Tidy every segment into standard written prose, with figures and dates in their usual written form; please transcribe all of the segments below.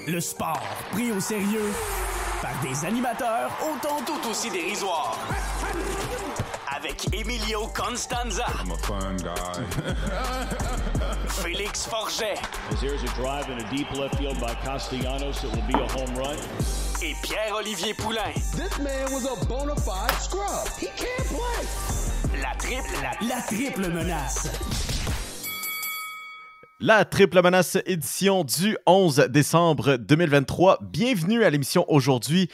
Le sport pris au sérieux par des animateurs autant tout aussi dérisoires. Avec Emilio Constanza. I'm a fun guy. Félix Forget. As there's a drive in a deep left field by Castellanos, it will be a home run. Et Pierre-Olivier Poulain. This man was a bona fide scrub. He can't play. La triple menace. La Triple Menace édition du 11 décembre 2023. Bienvenue à l'émission aujourd'hui.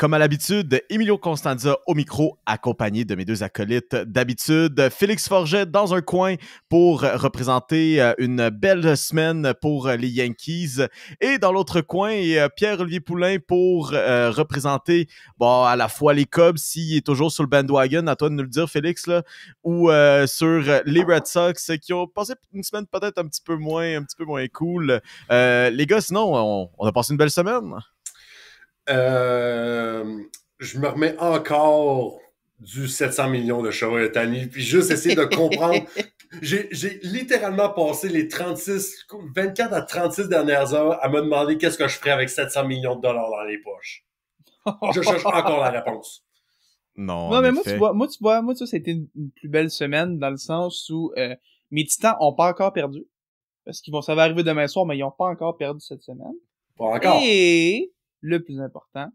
Comme à l'habitude, Emilio Constanza au micro, accompagné de mes deux acolytes d'habitude. Félix Forget dans un coin pour représenter une belle semaine pour les Yankees. Et dans l'autre coin, Pierre-Olivier Poulain pour représenter à la fois les Cubs, s'il est toujours sur le bandwagon, à toi de nous le dire, Félix, là, ou sur les Red Sox qui ont passé une semaine peut-être un petit peu moins cool. Les gars, sinon, on a passé une belle semaine. Je me remets encore du 700 millions de Shohei Ohtani, puis juste essayer de comprendre. J'ai littéralement passé les 24 à 36 dernières heures à me demander qu'est-ce que je ferais avec 700 millions de dollars dans les poches. Je cherche encore la réponse. Non, mais moi, tu vois, ça a été une plus belle semaine dans le sens où mes Titans ont pas encore perdu. Parce ça va arriver demain soir, mais ils ont pas encore perdu cette semaine. Pas encore. Et le plus important,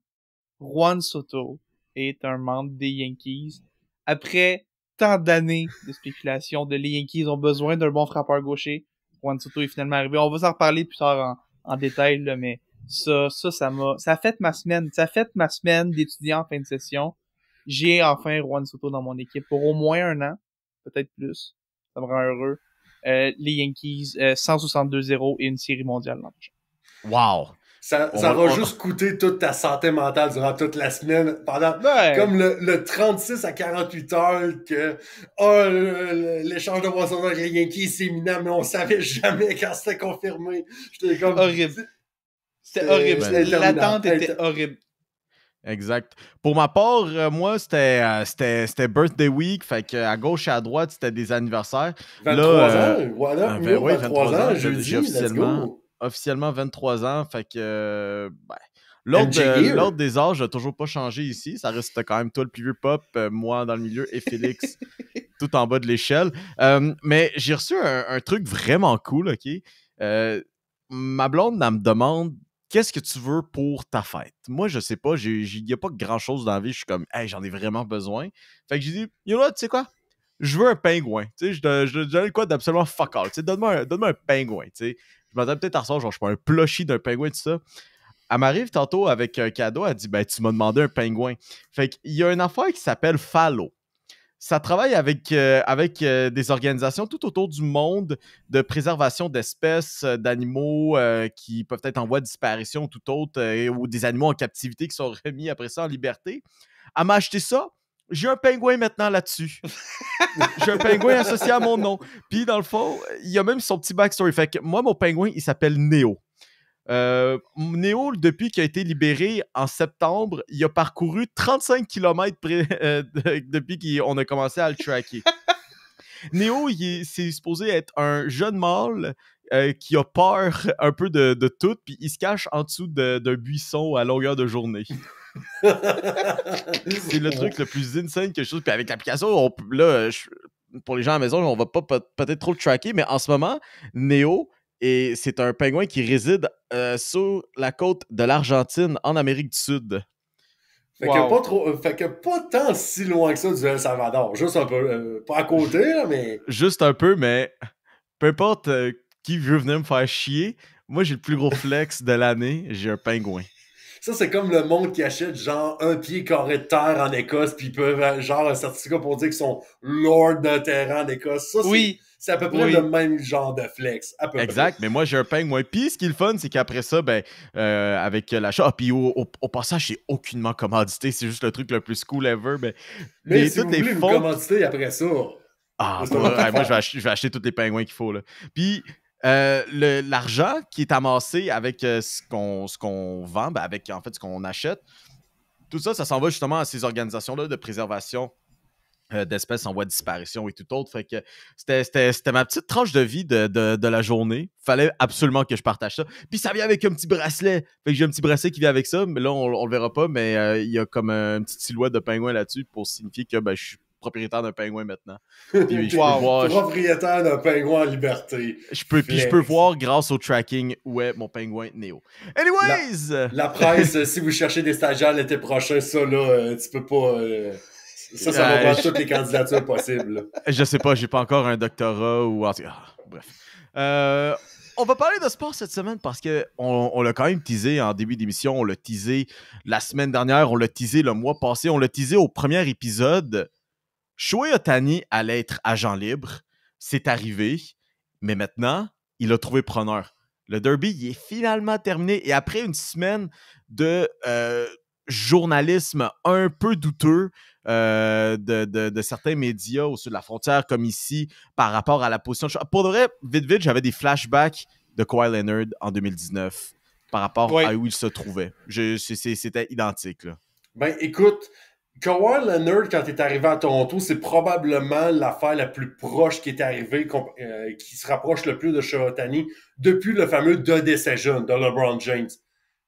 Juan Soto est un membre des Yankees. Après tant d'années de spéculation les Yankees ont besoin d'un bon frappeur gaucher, Juan Soto est finalement arrivé. On va s'en reparler plus tard en détail, là, mais ça a fait ma semaine. Ça a fait ma semaine d'étudiant en fin de session. J'ai enfin Juan Soto dans mon équipe pour au moins un an, peut-être plus. Ça me rend heureux. Les Yankees, 162-0 et une série mondiale l'an prochain. Wow! Ça va juste coûter toute ta santé mentale durant toute la semaine, pendant comme le 36 à 48 heures que l'échange de Juan Soto avec les Yankees c'est imminent, mais on savait jamais quand c'était confirmé. J'étais comme... Horrible. C'était horrible. L'attente était horrible. Exact. Pour ma part, moi, c'était birthday week, fait qu'à gauche et à droite, c'était des anniversaires. 23 ans, voilà. Oui, 23 ans, jeudi, officiellement 23 ans, fait que l'ordre des âges n'a toujours pas changé ici. Ça reste quand même toi le plus vieux pop, moi dans le milieu et Félix tout en bas de l'échelle. Mais j'ai reçu un truc vraiment cool, OK? Ma blonde, elle me demande qu'est-ce que tu veux pour ta fête? Moi, je sais pas, il n'y a pas grand-chose dans la vie. Je suis comme, hey, j'en ai vraiment besoin. Fait que j'ai dit, you know what, tu sais quoi? Je veux un pingouin. Tu sais, je donne quoi d'absolument fuck all. Tu sais, donne-moi un pingouin. Tu sais, je m'attends peut-être à recevoir, genre, je suis pas un plushie d'un pingouin, tout ça. Elle m'arrive tantôt avec un cadeau. Elle dit, ben, tu m'as demandé un pingouin. Fait qu'il y a une affaire qui s'appelle Fallow. Ça travaille avec des organisations tout autour du monde de préservation d'espèces, d'animaux qui peuvent être en voie de disparition ou tout autre, ou des animaux en captivité qui sont remis après ça en liberté. Elle m'a acheté ça. J'ai un pingouin maintenant là-dessus. J'ai un pingouin associé à mon nom. Puis dans le fond, il y a même son petit backstory. Fait que moi, mon pingouin, il s'appelle Néo. Néo, depuis qu'il a été libéré en septembre, il a parcouru 35 km depuis qu'on a commencé à le tracker. Néo, c'est supposé être un jeune mâle qui a peur un peu de tout, puis il se cache en dessous d'un buisson à longueur de journée. C'est le truc le plus insane que je trouve. Puis avec l'application, pour les gens à la maison, on va pas peut-être trop le tracker, mais en ce moment, Néo, et c'est un pingouin qui réside sur la côte de l'Argentine, en Amérique du Sud. Fait que pas tant si loin que ça du El Salvador. Juste un peu, pas à côté, là, mais... Juste un peu, mais peu importe qui veut venir me faire chier, moi, j'ai le plus gros flex de l'année, j'ai un pingouin. Ça, c'est comme le monde qui achète genre un pied carré de terre en Écosse, puis ils peuvent genre un certificat pour dire qu'ils sont lord d'un terrain en Écosse. Ça, c'est à peu près le même genre de flex. Exact, mais moi j'ai un pingouin. Puis ce qui est le fun, c'est qu'après ça, avec l'achat, puis au passage, c'est aucunement commandité, c'est juste le truc le plus cool ever. Mais si vous voulez une commandité après ça... moi je vais acheter tous les pingouins qu'il faut, là. Puis... l'argent qui est amassé avec ce qu'on vend, en fait ce qu'on achète, tout ça s'en va justement à ces organisations-là de préservation d'espèces en voie de disparition et tout autre. Fait que c'était ma petite tranche de vie de la journée. Fallait absolument que je partage ça. Puis ça vient avec un petit bracelet. Fait que j'ai un petit bracelet qui vient avec ça, mais là, on le verra pas, mais il y a comme une petite silhouette de pingouin là-dessus pour signifier que je suis propriétaire d'un pingouin maintenant. Puis je peux voir... Propriétaire d'un pingouin en liberté. Je peux voir grâce au tracking où est mon pingouin Néo. Anyways! La presse, si vous cherchez des stagiaires l'été prochain, ça là, tu peux pas... Ça va prendre toutes les candidatures possibles. Je sais pas, j'ai pas encore un doctorat ou... bref. On va parler de sport cette semaine parce qu'on l'a quand même teasé en début d'émission. On l'a teasé la semaine dernière, on l'a teasé le mois passé, on l'a teasé au premier épisode. Shohei Ohtani allait être agent libre. C'est arrivé. Mais maintenant, il a trouvé preneur. Le derby, il est finalement terminé. Et après une semaine de journalisme un peu douteux de certains médias au sud de la frontière, comme ici, par rapport à la position de... Pour de vrai, vite, j'avais des flashbacks de Kawhi Leonard en 2019 par rapport à où il se trouvait. C'était identique, là. Ben, écoute, Kawhi Leonard, quand il est arrivé à Toronto, c'est probablement l'affaire la plus proche qui est arrivée, qui se rapproche le plus de Shohei Ohtani depuis le fameux The Decision de LeBron James.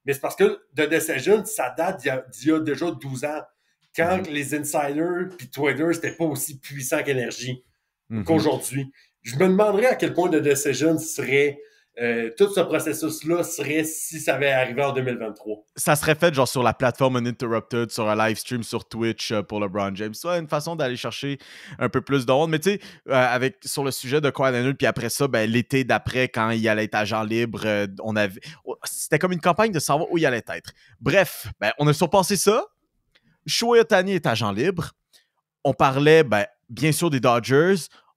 Mais c'est parce que The Decision, ça date d'il y a déjà 12 ans, quand les insiders puis Twitter, c'était pas aussi puissant qu'énergie qu'aujourd'hui. Je me demanderais à quel point The Decision serait... tout ce processus-là serait si ça avait arrivé en 2023. Ça serait fait genre sur la plateforme Uninterrupted, sur un live stream sur Twitch pour LeBron James. C'est une façon d'aller chercher un peu plus d'onde. Mais tu sais, sur le sujet de Kawhi Leonard, puis après ça, l'été d'après, quand il allait être agent libre, c'était comme une campagne de savoir où il allait être. Bref, on a surpassé ça. Shohei Ohtani est agent libre. On parlait, bien sûr, des Dodgers.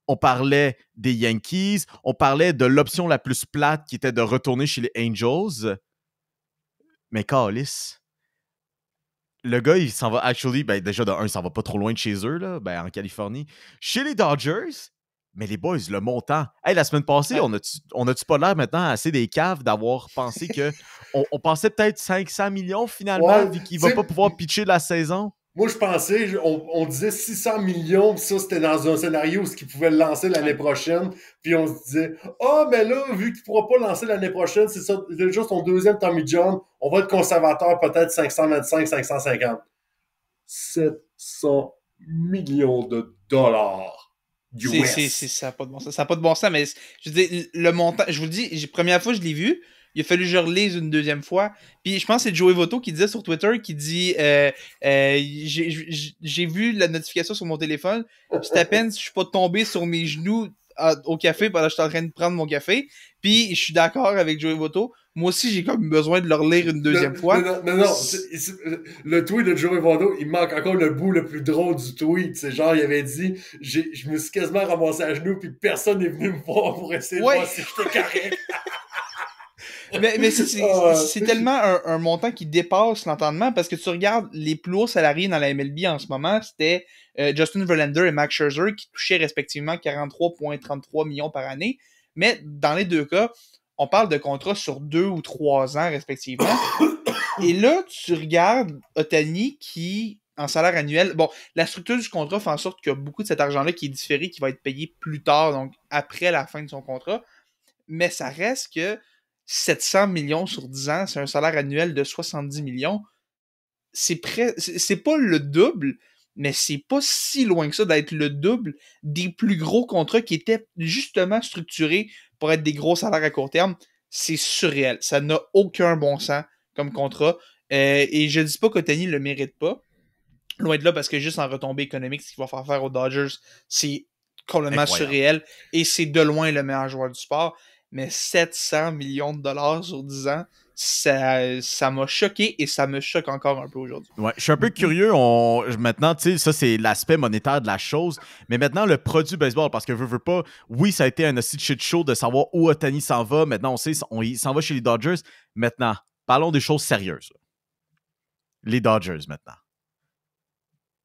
On parlait des Yankees. On parlait de l'option la plus plate qui était de retourner chez les Angels. Mais Callis, le gars, il s'en va déjà de un, il s'en va pas trop loin de chez eux, là, en Californie. Chez les Dodgers, mais les boys, le montant. Hey, la semaine passée, on a-tu pas l'air maintenant assez des caves d'avoir pensé que on pensait peut-être 500 millions finalement, vu qu'il va pas pouvoir pitcher de la saison? Moi, je pensais, on disait 600 millions, puis ça, c'était dans un scénario où il pouvait le lancer l'année prochaine. Puis on se disait, mais là, vu qu'il ne pourra pas le lancer l'année prochaine, c'est ça, déjà son deuxième Tommy John, on va être conservateur, peut-être 525, 550. 700 millions de dollars US. Ça n'a pas de bon sens. Ça n'a pas de bon sens, mais je veux dire, le montant, je vous le dis, première fois que je l'ai vu, il a fallu que je relise une deuxième fois. Puis je pense que c'est Joey Votto qui disait sur Twitter, qui dit j'ai vu la notification sur mon téléphone, c'est à peine si je suis pas tombé sur mes genoux au café pendant que j'étais en train de prendre mon café. Puis je suis d'accord avec Joey Votto. Moi aussi, j'ai comme besoin de le relire une deuxième fois. Non. Le tweet de Joey Votto, il manque encore le bout le plus drôle du tweet. C'est genre, il avait dit, je me suis quasiment ramassé à genoux, puis personne n'est venu me voir pour essayer de voir si j'étais correct. Mais c'est tellement un montant qui dépasse l'entendement, parce que tu regardes les plus hauts salariés dans la MLB en ce moment, c'était Justin Verlander et Max Scherzer qui touchaient respectivement 43,33 millions par année. Mais dans les deux cas, on parle de contrats sur 2 ou 3 ans respectivement. Et là, tu regardes Ohtani qui, en salaire annuel, la structure du contrat fait en sorte qu'il y a beaucoup de cet argent-là qui est différé, qui va être payé plus tard, donc après la fin de son contrat. Mais ça reste que 700 millions sur 10 ans, c'est un salaire annuel de 70 millions. C'est pas le double, mais c'est pas si loin que ça d'être le double des plus gros contrats qui étaient justement structurés pour être des gros salaires à court terme. C'est surréel. Ça n'a aucun bon sens comme contrat. Et je dis pas qu'Ohtani le mérite pas. Loin de là, parce que juste en retombée économique, ce qu'il va faire aux Dodgers, c'est complètement surréel. Et c'est de loin le meilleur joueur du sport. Mais 700 millions de dollars sur 10 ans, ça m'a choqué et ça me choque encore un peu aujourd'hui. Ouais, je suis un peu curieux. Maintenant, tu sais, ça, c'est l'aspect monétaire de la chose. Mais maintenant, le produit baseball, parce que veux pas, oui, ça a été un aussi de shit show de savoir où Ohtani s'en va. Maintenant, on sait, il s'en va chez les Dodgers. Maintenant, parlons des choses sérieuses. Les Dodgers, maintenant.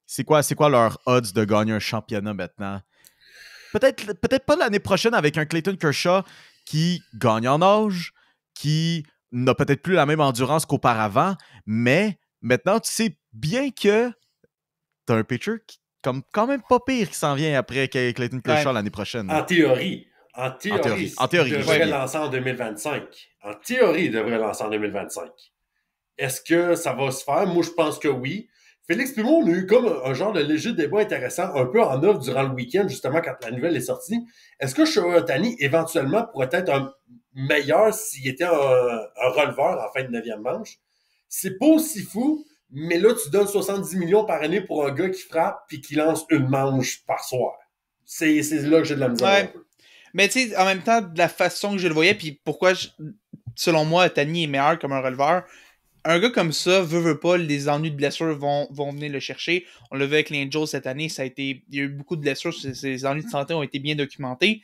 C'est quoi leur odds de gagner un championnat maintenant? Peut-être pas l'année prochaine avec un Clayton Kershaw qui gagne en âge, qui n'a peut-être plus la même endurance qu'auparavant, mais maintenant, tu sais bien que tu as un pitcher comme quand même pas pire qui s'en vient après Clayton Kershaw l'année prochaine. En théorie, il devrait oui. lancer en 2025. En théorie, il devrait lancer en 2025. Est-ce que ça va se faire? Moi, je pense que oui. Félix puis moi, on a eu comme un genre de léger débat intéressant, un peu en offre durant le week-end, justement, quand la nouvelle est sortie. Est-ce que Shohei Ohtani, éventuellement, pourrait être un meilleur s'il était un releveur en fin de 9e manche? C'est pas aussi fou, mais là, tu donnes 70 millions par année pour un gars qui frappe puis qui lance une manche par soir. C'est là que j'ai de la misère un peu. Mais tu sais, en même temps, de la façon que je le voyais, puis pourquoi, selon moi, Ohtani est meilleur comme un releveur, un gars comme ça, veut pas, les ennuis de blessures vont venir le chercher. On l'a vu avec l'Angels cette année, il y a eu beaucoup de blessures, ces ennuis de santé ont été bien documentés.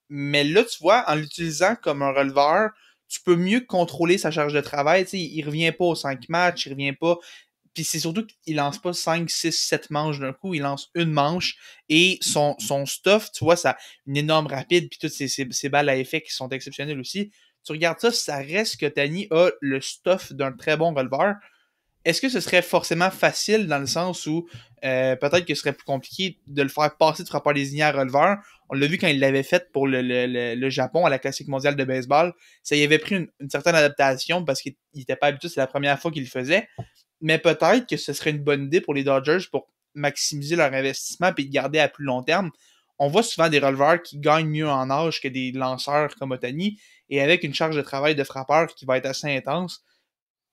Mais là, tu vois, en l'utilisant comme un releveur, tu peux mieux contrôler sa charge de travail. Tu sais, il revient pas aux 5 matchs, il revient pas. Puis c'est surtout qu'il lance pas 5, 6, 7 manches d'un coup, il lance une manche et son stuff, tu vois, ça a une énorme rapide, puis toutes ces balles à effet qui sont exceptionnelles aussi. Tu regardes ça reste que Ohtani a le stuff d'un très bon releveur. Est-ce que ce serait forcément facile dans le sens où peut-être que ce serait plus compliqué de le faire passer de frappeur désigné à releveur? On l'a vu quand il l'avait fait pour le Japon à la Classique mondiale de baseball. Ça y avait pris une certaine adaptation parce qu'il n'était pas habitué, c'est la première fois qu'il le faisait. Mais peut-être que ce serait une bonne idée pour les Dodgers pour maximiser leur investissement et le garder à plus long terme. On voit souvent des releveurs qui gagnent mieux en âge que des lanceurs comme Ohtani et avec une charge de travail de frappeur qui va être assez intense.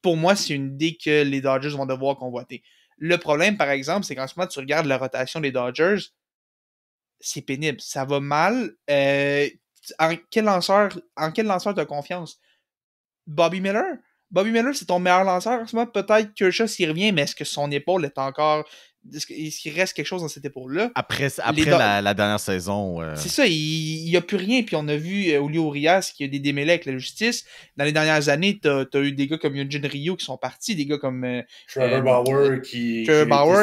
Pour moi, c'est une idée que les Dodgers vont devoir convoiter. Le problème, par exemple, c'est qu'en ce moment, tu regardes la rotation des Dodgers, c'est pénible. Ça va mal. En quel lanceur tu as confiance? Bobby Miller? Bobby Miller, c'est ton meilleur lanceur en ce moment. Peut-être Kershaw s'il revient, mais est-ce que son épaule est encore... Est-ce qu'il reste quelque chose dans cette épaule-là? Après la dernière saison... C'est ça, il n'y a plus rien. Puis on a vu Julio Urias qui a des démêlés avec la justice. Dans les dernières années, t'as eu des gars comme Eugene Rio qui sont partis, des gars comme... Trevor Bauer,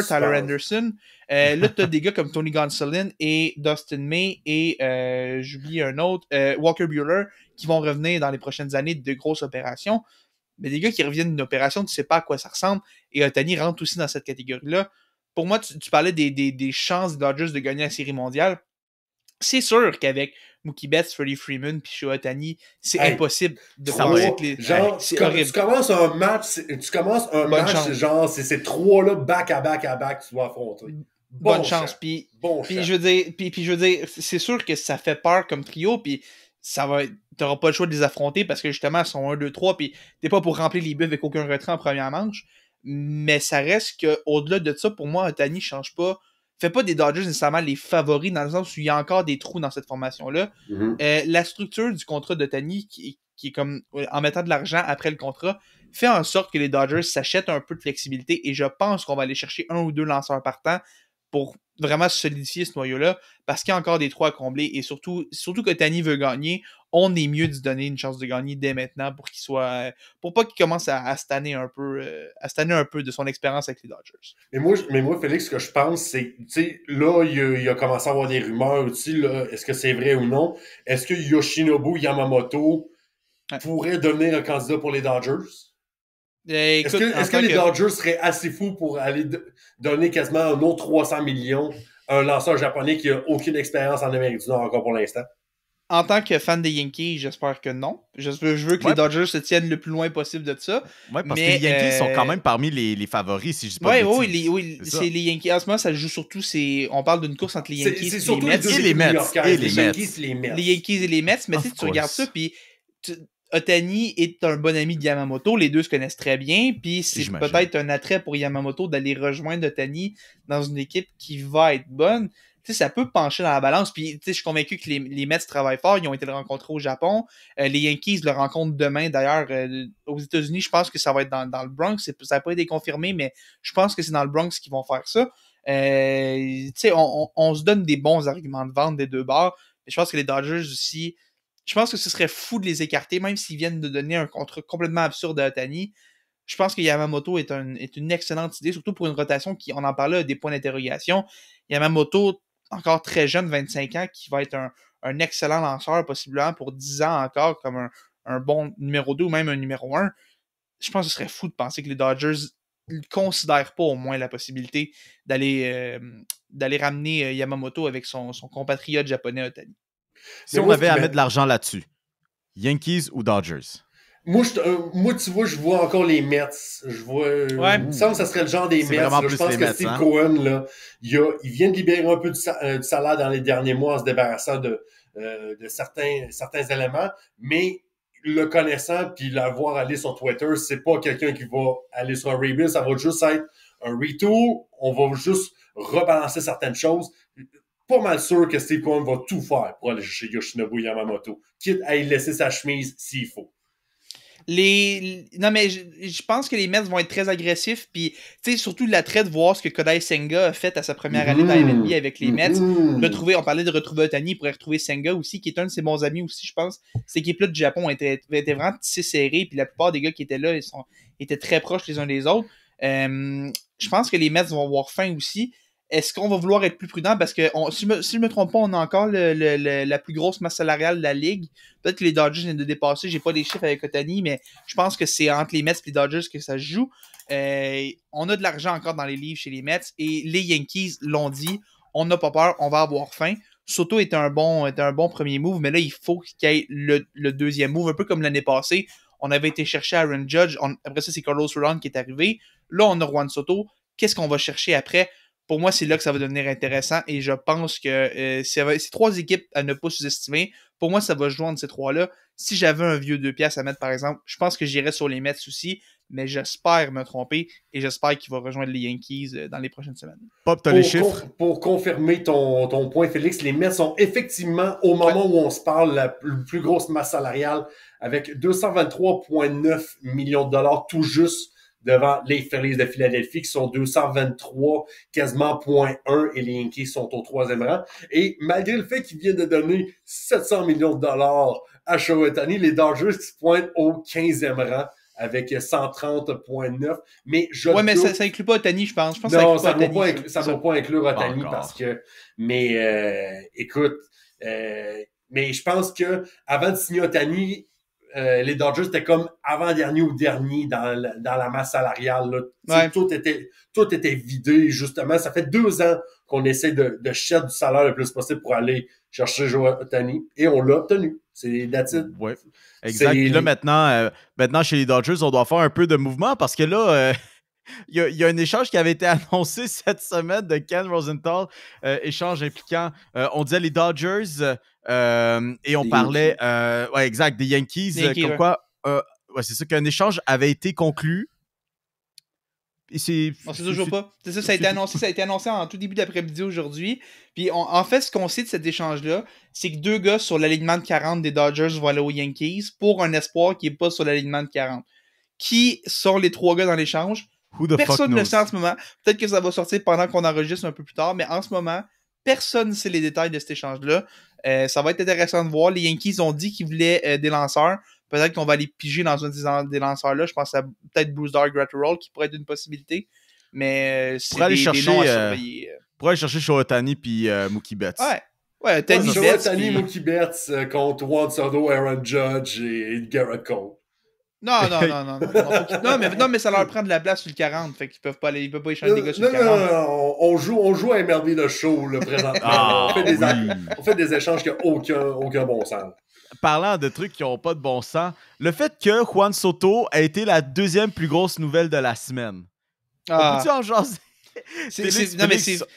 Tyler Anderson. Là, t'as des gars comme Tony Gonsolin et Dustin May et j'oublie un autre, Walker Buehler, qui vont revenir dans les prochaines années de grosses opérations. Mais des gars qui reviennent d'une opération, tu sais pas à quoi ça ressemble. Et Ohtani rentre aussi dans cette catégorie-là. Pour moi, tu parlais des chances des Dodgers de gagner la Série mondiale. C'est sûr qu'avec Mookie Betts, Freddie Freeman puis Shohei Ohtani, c'est impossible de penser que les... Genre, tu commences un match, genre, c'est ces trois-là, back-à-back, tu dois affronter. Bonne chance. Puis je veux dire, c'est sûr que ça fait peur comme trio, puis t'auras pas le choix de les affronter parce que justement, ils sont 1, 2, 3, puis t'es pas pour remplir les buts avec aucun retrait en première manche. Mais ça reste qu'au-delà de ça, pour moi, Ohtani change pas. Fait pas des Dodgers nécessairement les favoris dans le sens où il y a encore des trous dans cette formation-là. La structure du contrat d'Ohtani, qui est comme en mettant de l'argent après le contrat, fait en sorte que les Dodgers s'achètent un peu de flexibilité et je pense qu'on va aller chercher 1 ou 2 lanceurs par temps pour vraiment solidifier ce noyau-là, parce qu'il y a encore des trous à combler, et surtout qu'Ohtani veut gagner, on est mieux de se donner une chance de gagner dès maintenant pour pas qu'il commence à se tanner un peu de son expérience avec les Dodgers. Mais moi, Félix, ce que je pense, c'est, tu sais, là, il a commencé à avoir des rumeurs aussi, là, est-ce que c'est vrai ou non? Est-ce que Yoshinobu Yamamoto pourrait devenir un candidat pour les Dodgers? Est-ce que les Dodgers seraient assez fous pour aller donner quasiment un autre 300 millions à un lanceur japonais qui n'a aucune expérience en Amérique du Nord encore pour l'instant? En tant que fan des Yankees, j'espère que non. Je veux que les Dodgers se tiennent le plus loin possible de ça. Oui, parce que les Yankees sont quand même parmi les favoris, si je dis pas de bêtises. Oui, c'est les Yankees. En ce moment, ça joue surtout... On parle d'une course entre les Yankees et les Mets. Et les Mets. Les Yankees et les Mets, mais tu regardes ça, puis... Ohtani est un bon ami de Yamamoto, les deux se connaissent très bien, puis c'est peut-être un attrait pour Yamamoto d'aller rejoindre Ohtani dans une équipe qui va être bonne. Tu sais, ça peut pencher dans la balance, puis tu sais, je suis convaincu que les Mets travaillent fort, ils ont été le rencontrer au Japon, les Yankees le rencontrent demain d'ailleurs aux États-Unis, je pense que ça va être dans le Bronx, ça n'a pas été confirmé, mais je pense que c'est dans le Bronx qu'ils vont faire ça. Tu sais, on se donne des bons arguments de vente des deux bords, mais je pense que les Dodgers aussi... Je pense que ce serait fou de les écarter, même s'ils viennent de donner un contrat complètement absurde à Ohtani. Je pense que Yamamoto est une excellente idée, surtout pour une rotation qui, on en parlait, a des points d'interrogation. Yamamoto, encore très jeune, 25 ans, qui va être un excellent lanceur, possiblement pour 10 ans encore, comme un bon numéro 2 ou même un numéro 1. Je pense que ce serait fou de penser que les Dodgers considère pas au moins la possibilité d'aller ramener Yamamoto avec son compatriote japonais Ohtani. Si on avait à mettre de l'argent là-dessus, Yankees ou Dodgers? Moi, tu vois, je vois encore les Mets. Je vois. Il me semble que ça serait le genre des Mets. Je pense que Steve Cohen, là, il vient de libérer un peu du salaire dans les derniers mois en se débarrassant de certains éléments, mais le connaissant puis l'avoir allé sur Twitter, c'est pas quelqu'un qui va aller sur un rebuild, ça va juste être un retool. On va juste rebalancer certaines choses. Pas mal sûr que Steve Cohen va tout faire pour aller chercher Yoshinobu Yamamoto, quitte à y laisser sa chemise s'il faut. Non, mais je pense que les Mets vont être très agressifs. Puis, tu sais, surtout l'attrait de voir ce que Kodai Senga a fait à sa première année dans la MLB avec les Mets. On parlait de retrouver Ohtani, il pourrait retrouver Senga aussi, qui est un de ses bons amis aussi, je pense. Cette équipe-là du Japon était vraiment tissée serrée. Puis la plupart des gars qui étaient là, étaient très proches les uns des autres. Je pense que les Mets vont avoir faim aussi. Est-ce qu'on va vouloir être plus prudent? Parce que, si je me trompe pas, on a encore la plus grosse masse salariale de la Ligue. Peut-être que les Dodgers viennent de dépasser. J'ai pas les chiffres avec Ohtani, mais je pense que c'est entre les Mets et les Dodgers que ça se joue. On a de l'argent encore dans les livres chez les Mets. Et les Yankees l'ont dit. On n'a pas peur. On va avoir faim. Soto était un bon premier move, mais là, il faut qu'il y ait le deuxième move. Un peu comme l'année passée. On avait été chercher Aaron Judge. Après ça, c'est Carlos Rodon qui est arrivé. Là, on a Juan Soto. Qu'est-ce qu'on va chercher après? Pour moi, c'est là que ça va devenir intéressant et je pense que c'est trois équipes à ne pas sous-estimer. Pour moi, ça va se jouer entre ces trois-là. Si j'avais un vieux 2 piastres à mettre, par exemple, je pense que j'irais sur les Mets aussi, mais j'espère me tromper et j'espère qu'il va rejoindre les Yankees dans les prochaines semaines. Pop, t'as les chiffres? Pour confirmer ton point, Félix, les Mets sont effectivement, au moment où on se parle, la plus grosse masse salariale avec 223,9 millions de dollars tout juste devant les Phillies de Philadelphie qui sont 223, quasiment 0.1 et les Yankees sont au 3e rang. Et malgré le fait qu'ils viennent de donner 700 millions de dollars à Shohei Ohtani, les Dodgers se pointent au 15e rang avec 130,9. Mais mais ça inclut pas Ohtani, je pense. Non, ça ne doit pas inclure Ohtani parce que... Mais écoute, mais je pense que avant de signer Ohtani, les Dodgers étaient comme avant-dernier ou dernier dans la masse salariale. Là. Tout était vidé, justement. Ça fait 2 ans qu'on essaie de chercher du salaire le plus possible pour aller chercher Shohei Ohtani. Et on l'a obtenu. C'est that's it. Ouais, exact. Puis là, maintenant, chez les Dodgers, on doit faire un peu de mouvement parce que là... Il y a un échange qui avait été annoncé cette semaine de Ken Rosenthal, échange impliquant, on disait les Dodgers et on parlait, exact, des Yankees, comme quoi, c'est ça qu'un échange avait été conclu. Et on sait toujours pas. C'est ça, ça a été annoncé en tout début d'après-midi aujourd'hui. Puis en fait, ce qu'on sait de cet échange-là, c'est que 2 gars sur l'alignement de 40 des Dodgers vont aller aux Yankees pour un espoir qui n'est pas sur l'alignement de 40. Qui sont les 3 gars dans l'échange? Personne ne le sait en ce moment. Peut-être que ça va sortir pendant qu'on enregistre un peu plus tard, mais en ce moment, personne ne sait les détails de cet échange-là. Ça va être intéressant de voir. Les Yankees ont dit qu'ils voulaient des lanceurs. Peut-être qu'on va aller piger dans un des lanceurs-là. Je pense à peut-être Bruce Gratterall qui pourrait être une possibilité. Mais c'est des noms à surveiller. Pour aller chercher Shohei Ohtani puis Mookie Betts. Ouais, Shohei Ohtani, Mookie Betts contre Juan Soto, Aaron Judge et Garrett Cole. Non, mais ça leur prend de la place sur le 40, fait qu'ils peuvent pas échanger des gars sur le 40. Non, on joue à MLB le show, là, présentement. On fait des échanges qui n'ont aucun bon sens. Parlant de trucs qui n'ont pas de bon sens, le fait que Juan Soto a été la 2e plus grosse nouvelle de la semaine. On peut-tu en jaser?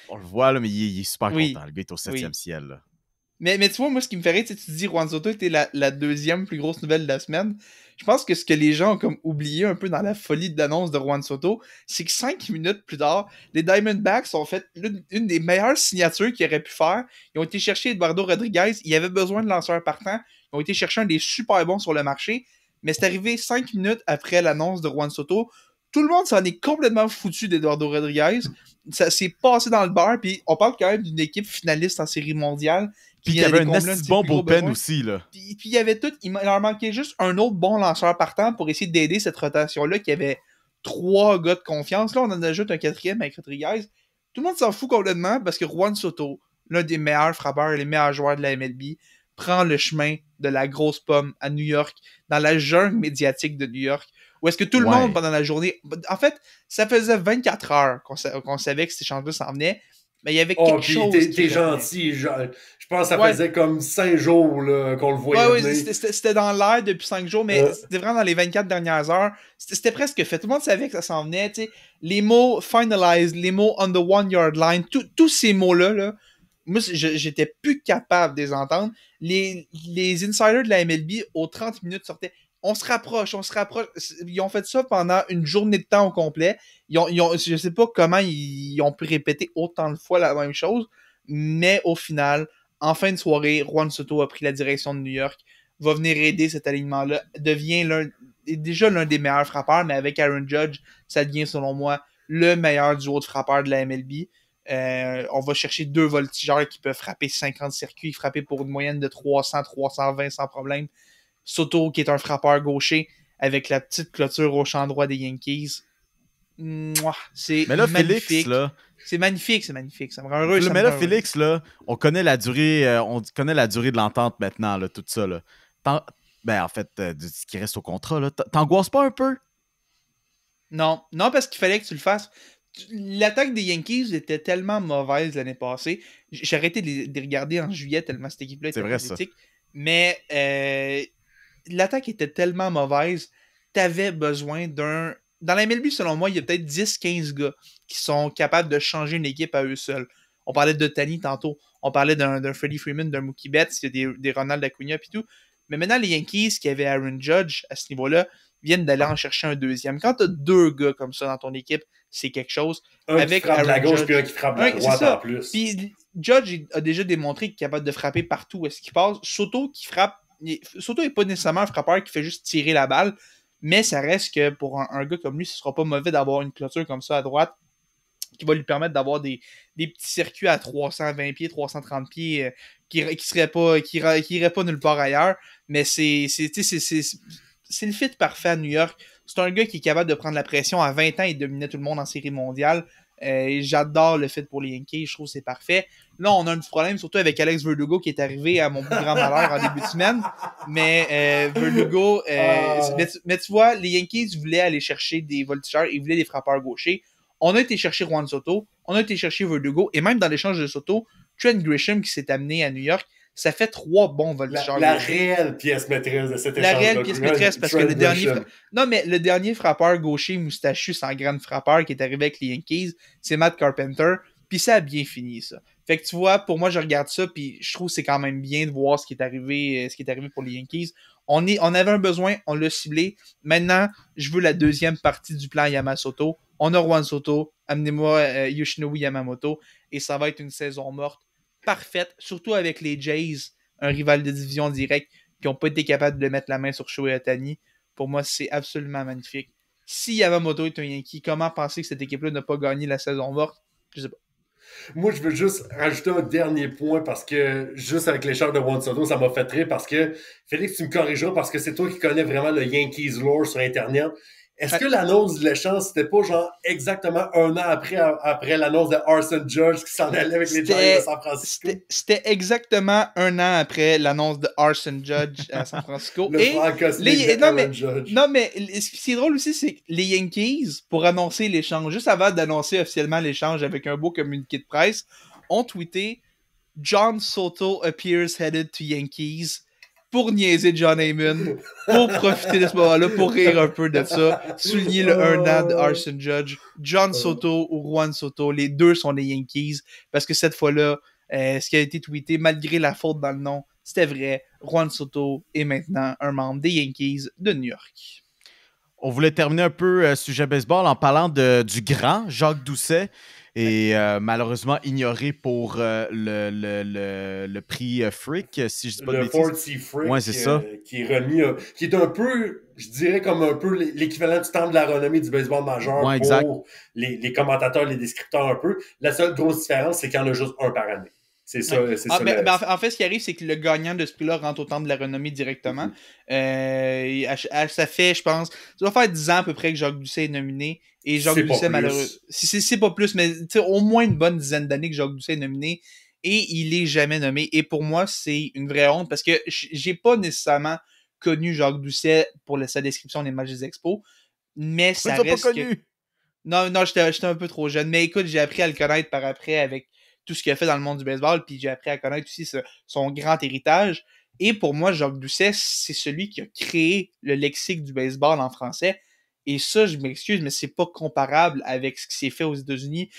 On le voit, là, mais il est super content. Le gars est au 7e ciel. Là. Mais tu vois, moi, ce qui me ferait, tu dis Juan Soto était la 2e plus grosse nouvelle de la semaine. Je pense que ce que les gens ont comme oublié un peu dans la folie de l'annonce de Juan Soto, c'est que 5 minutes plus tard, les Diamondbacks ont fait une des meilleures signatures qu'ils auraient pu faire. Ils ont été chercher Eduardo Rodriguez. Ils avaient besoin de lanceurs partants. Ils ont été chercher un des super bons sur le marché. Mais c'est arrivé 5 minutes après l'annonce de Juan Soto. Tout le monde s'en est complètement foutu d'Eduardo Rodriguez. Ça s'est passé dans le beurre. Puis on parle quand même d'une équipe finaliste en série mondiale. Puis il y avait un bon bullpen aussi, là. Puis il y avait tout. Il leur manquait juste un autre bon lanceur partant pour essayer d'aider cette rotation-là qui avait 3 gars de confiance. Là, on en ajoute un 4e avec Rodriguez. Tout le monde s'en fout complètement parce que Juan Soto, l'un des meilleurs frappeurs et les meilleurs joueurs de la MLB, prend le chemin de la grosse pomme à New York, dans la jungle médiatique de New York, Où est-ce que tout le monde, pendant la journée... En fait, ça faisait 24 heures qu'on savait que cet échange-là s'en venait. Mais il y avait quelque chose... T'es gentil. Je pense que ça faisait comme 5 jours là, qu'on le voyait venir. C'était dans l'air depuis 5 jours, mais c'était vraiment dans les 24 dernières heures. C'était presque fait. Tout le monde savait que ça s'en venait. T'sais. Les mots « finalize », les mots « on the 1-yard line », tous ces mots-là, là, moi, j'étais plus capable de les entendre. Les insiders de la MLB, aux 30 minutes, sortaient « on se rapproche ». Ils ont fait ça pendant une journée de temps au complet. Je sais pas comment ils ont pu répéter autant de fois la même chose, mais au final, en fin de soirée, Juan Soto a pris la direction de New York, va venir aider cet alignement-là, devient déjà l'un des meilleurs frappeurs, mais avec Aaron Judge, ça devient, selon moi, le meilleur duo de frappeurs de la MLB. On va chercher 2 voltigeurs qui peuvent frapper 50 circuits, frapper pour une moyenne de 300-320 sans problème. Soto, qui est un frappeur gaucher, avec la petite clôture au champ droit des Yankees. Mouah, c'est mais là, magnifique. Félix, là... C'est magnifique. Ça me rend heureux. Mais là, Félix, là, on connaît la durée de l'entente maintenant, là, tout ça. Là. En fait, ce qui reste au contrat, là, t'angoisses pas un peu? Non, parce qu'il fallait que tu le fasses. L'attaque des Yankees était tellement mauvaise l'année passée. J'ai arrêté de les regarder en juillet tellement cette équipe-là était pathétique. Mais l'attaque était tellement mauvaise, t'avais besoin d'un... Dans la MLB, selon moi, il y a peut-être 10-15 gars qui sont capables de changer une équipe à eux seuls. On parlait de Tani tantôt. On parlait d'un Freddie Freeman, d'un Mookie Betts, il y a des Ronald Acuna et tout. Mais maintenant, les Yankees qui avaient Aaron Judge à ce niveau-là viennent d'aller en chercher un deuxième. Quand tu as 2 gars comme ça dans ton équipe, c'est quelque chose. Un avec qui frappe Aaron de la gauche Judge, puis un qui frappe de la droite en plus. Puis Judge a déjà démontré qu'il est capable de frapper partout où est-ce qu'il passe. Soto qui frappe... Soto n'est pas nécessairement un frappeur qui fait juste tirer la balle, mais ça reste que pour un gars comme lui, ce sera pas mauvais d'avoir une clôture comme ça à droite qui va lui permettre d'avoir des petits circuits à 320 pieds, 330 pieds qui iraient pas nulle part ailleurs. Mais c'est le fit parfait à New York. C'est un gars qui est capable de prendre la pression à 20 ans et de dominer tout le monde en série mondiale. J'adore le fit pour les Yankees, je trouve que c'est parfait. Là, on a un petit problème, surtout avec Alex Verdugo qui est arrivé à mon plus grand malheur en début de semaine. Mais Verdugo, mais tu vois, les Yankees voulaient aller chercher des voltigeurs, ils voulaient des frappeurs gauchers. On a été chercher Juan Soto, on a été chercher Verdugo, et même dans l'échange de Soto, Trent Grisham qui s'est amené à New York, ça fait 3 bons voltigeurs. La réelle pièce maîtresse de cet échange. La réelle pièce maîtresse, parce que le dernier... Non, mais le dernier frappeur gaucher moustachu sans grande frappeur qui est arrivé avec les Yankees, c'est Matt Carpenter, puis ça a bien fini, ça. Fait que tu vois, pour moi, je regarde ça, puis je trouve que c'est quand même bien de voir ce qui est arrivé pour les Yankees. On avait un besoin, on l'a ciblé. Maintenant, je veux la deuxième partie du plan Yamamoto. On a Juan Soto, amenez-moi Yoshinori Yamamoto, et ça va être une saison morte parfaite, surtout avec les Jays, un rival de division direct, qui n'ont pas été capables de mettre la main sur Shohei Ohtani. Pour moi, c'est absolument magnifique. Si Yamamoto est un Yankee, comment penser que cette équipe-là n'a pas gagné la saison morte? Je sais pas. Moi, je veux juste rajouter un dernier point parce que, juste avec l'échange de Juan Soto, ça m'a fait rire parce que, Félix, tu me corrigeras parce que c'est toi qui connais vraiment le Yankees lore sur Internet. Est-ce que l'annonce de l'échange, c'était pas genre exactement 1 an après l'annonce de Arson Judge qui s'en allait avec les Giants de San Francisco? C'était exactement 1 an après l'annonce de Arson Judge à San Francisco. Non, mais ce qui est drôle aussi, c'est que les Yankees, pour annoncer l'échange, juste avant d'annoncer officiellement l'échange avec un beau communiqué de presse, ont tweeté « John Soto appears headed to Yankees » pour niaiser John Heyman, pour profiter de ce moment-là, pour rire un peu de ça, souligner le 1 an de Arson Judge. John Soto ou Juan Soto, les deux sont des Yankees, parce que cette fois-là, ce qui a été tweeté, malgré la faute dans le nom, c'était vrai. Juan Soto est maintenant un membre des Yankees de New York. On voulait terminer un peu sujet baseball en parlant du grand Jacques Doucet. Et malheureusement ignoré pour le prix Frick, si je dis pas de bêtises. Le Ford C. Frick, ouais, c'est ça. Qui est remis, qui est un peu, je dirais comme un peu l'équivalent du temple de la renommée du baseball majeur pour les commentateurs, les descripteurs un peu. La seule grosse différence, c'est qu'il y en a juste un par année. C'est ça. En fait, ce qui arrive, c'est que le gagnant de ce prix-là rentre au temple de la renommée directement. Ça fait, je pense, ça doit faire 10 ans à peu près que Jacques Doucet est nominé. Et Jacques Doucet, malheureusement, c'est pas plus, mais au moins une bonne dizaine d'années que Jacques Doucet est nominé. Et il est jamais nommé. Et pour moi, c'est une vraie honte parce que j'ai pas nécessairement connu Jacques Doucet pour sa description des matchs des Expos. Mais ça Ils ont pas reste que... connu. Non, j'étais un peu trop jeune. Mais écoute, j'ai appris à le connaître par après avec tout ce qu'il a fait dans le monde du baseball, puis j'ai appris à connaître aussi son grand héritage. Et pour moi, Jacques Doucet, c'est celui qui a créé le lexique du baseball en français. Et ça, je m'excuse, mais c'est pas comparable avec ce qui s'est fait aux États-Unis.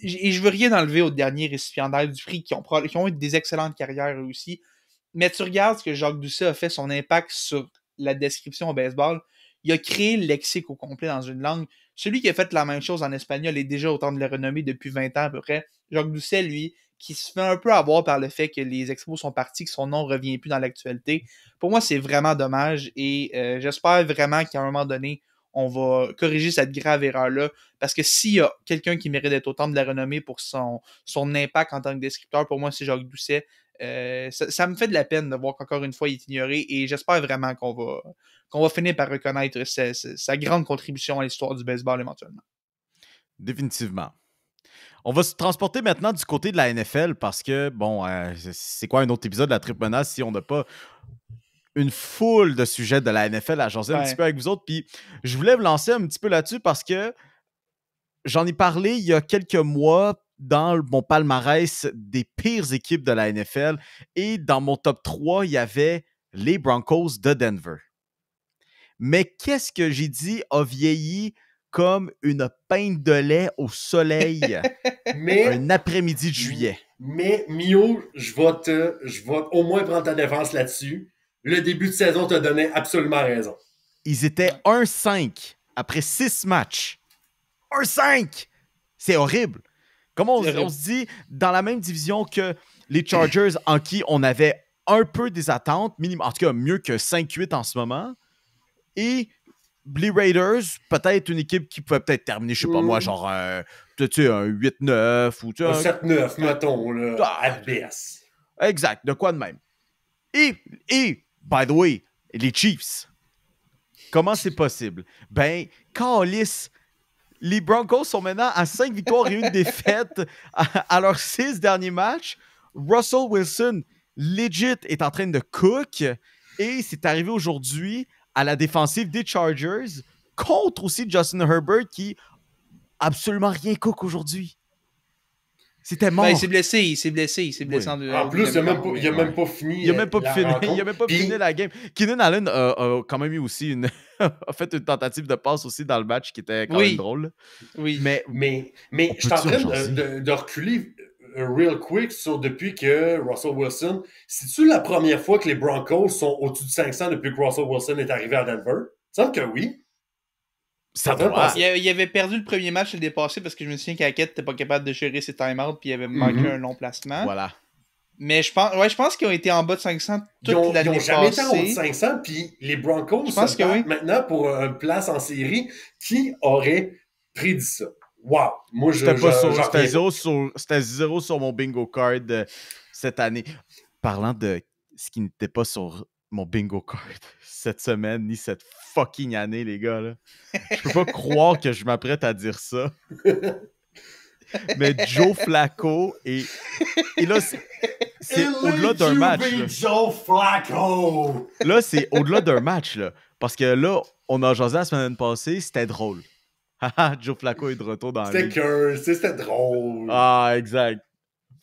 Et je veux rien enlever aux derniers récipiendaires du prix qui ont eu des excellentes carrières eux aussi. Mais tu regardes ce que Jacques Doucet a fait, son impact sur la description au baseball. Il a créé le lexique au complet dans une langue. Celui qui a fait la même chose en espagnol est déjà autant de la renommée depuis 20 ans à peu près. Jacques Doucet, lui, qui se fait un peu avoir par le fait que les Expos sont partis, que son nom ne revient plus dans l'actualité. Pour moi, c'est vraiment dommage et j'espère vraiment qu'à un moment donné, on va corriger cette grave erreur-là. Parce que s'il y a quelqu'un qui mérite d'être autant de la renommée pour son impact en tant que descripteur, pour moi, c'est Jacques Doucet. Ça me fait de la peine de voir qu'encore une fois, il est ignoré et j'espère vraiment qu'on va finir par reconnaître sa grande contribution à l'histoire du baseball éventuellement. Définitivement. On va se transporter maintenant du côté de la NFL parce que, bon, c'est quoi un autre épisode de la Triple Menace si on n'a pas une foule de sujets de la NFL à jaser un petit peu avec vous autres. Puis je voulais me lancer un petit peu là-dessus parce que j'en ai parlé il y a quelques mois dans mon palmarès des pires équipes de la NFL et dans mon top 3, il y avait les Broncos de Denver. Mais qu'est-ce que j'ai dit a vieilli comme une pinte de lait au soleil un après-midi de juillet. Mais Mio, je vais au moins prendre ta défense là-dessus. Le début de saison t'a donné absolument raison. Ils étaient 1-5 après 6 matchs. 1-5! C'est horrible. Comment on se dit, dans la même division que les Chargers, en qui on avait un peu des attentes, en tout cas mieux que 5-8 en ce moment, et les Raiders, peut-être une équipe qui pouvait peut-être terminer, je sais pas moi, genre un 8-9 ou un 7-9, mettons, là, à baisse. Exact, de quoi de même. Et, by the way, les Chiefs, comment c'est possible? Ben, câlisse, les Broncos sont maintenant à 5 victoires et 1 défaite à leurs 6 derniers matchs. Russell Wilson, legit, est en train de cook. Et c'est arrivé aujourd'hui à la défensive des Chargers contre aussi Justin Herbert qui absolument rien cook aujourd'hui. C'était mort. Ben, il s'est blessé oui. En plus, il n'a même pas fini. Il n'a même pas fini la game. Keenan Allen a quand même eu aussi a fait une tentative de passe aussi dans le match qui était quand même drôle. Oui. Mais je suis en train de reculer real quick sur depuis que Russell Wilson. C'est-tu la première fois que les Broncos sont au-dessus de 500 depuis que Russell Wilson est arrivé à Denver? Il semble que oui. Il avait perdu le premier match le dépassé parce que je me souviens qu'Hackett n'était pas capable de gérer ses time-outs puis il avait manqué un long placement. Voilà. Mais je pense qu'ils ont été en bas de 500 toute l'année passée. Ils n'ont jamais été en haut de 500 puis les Broncos se battent maintenant pour une place en série. Qui aurait prédit ça? Wow! Moi, c'était 0 sur mon bingo card cette année. Parlant de ce qui n'était pas sur mon bingo card cette semaine, ni cette fucking année, les gars, là. Je peux pas croire que je m'apprête à dire ça. Mais Joe Flacco et là, c'est au-delà d'un match. Là. Joe Flacco! Là, c'est au-delà d'un match, là. Parce que là, on a jasé la semaine passée, c'était drôle. Joe Flacco est de retour dans la ligue. C'était drôle. Ah, exact.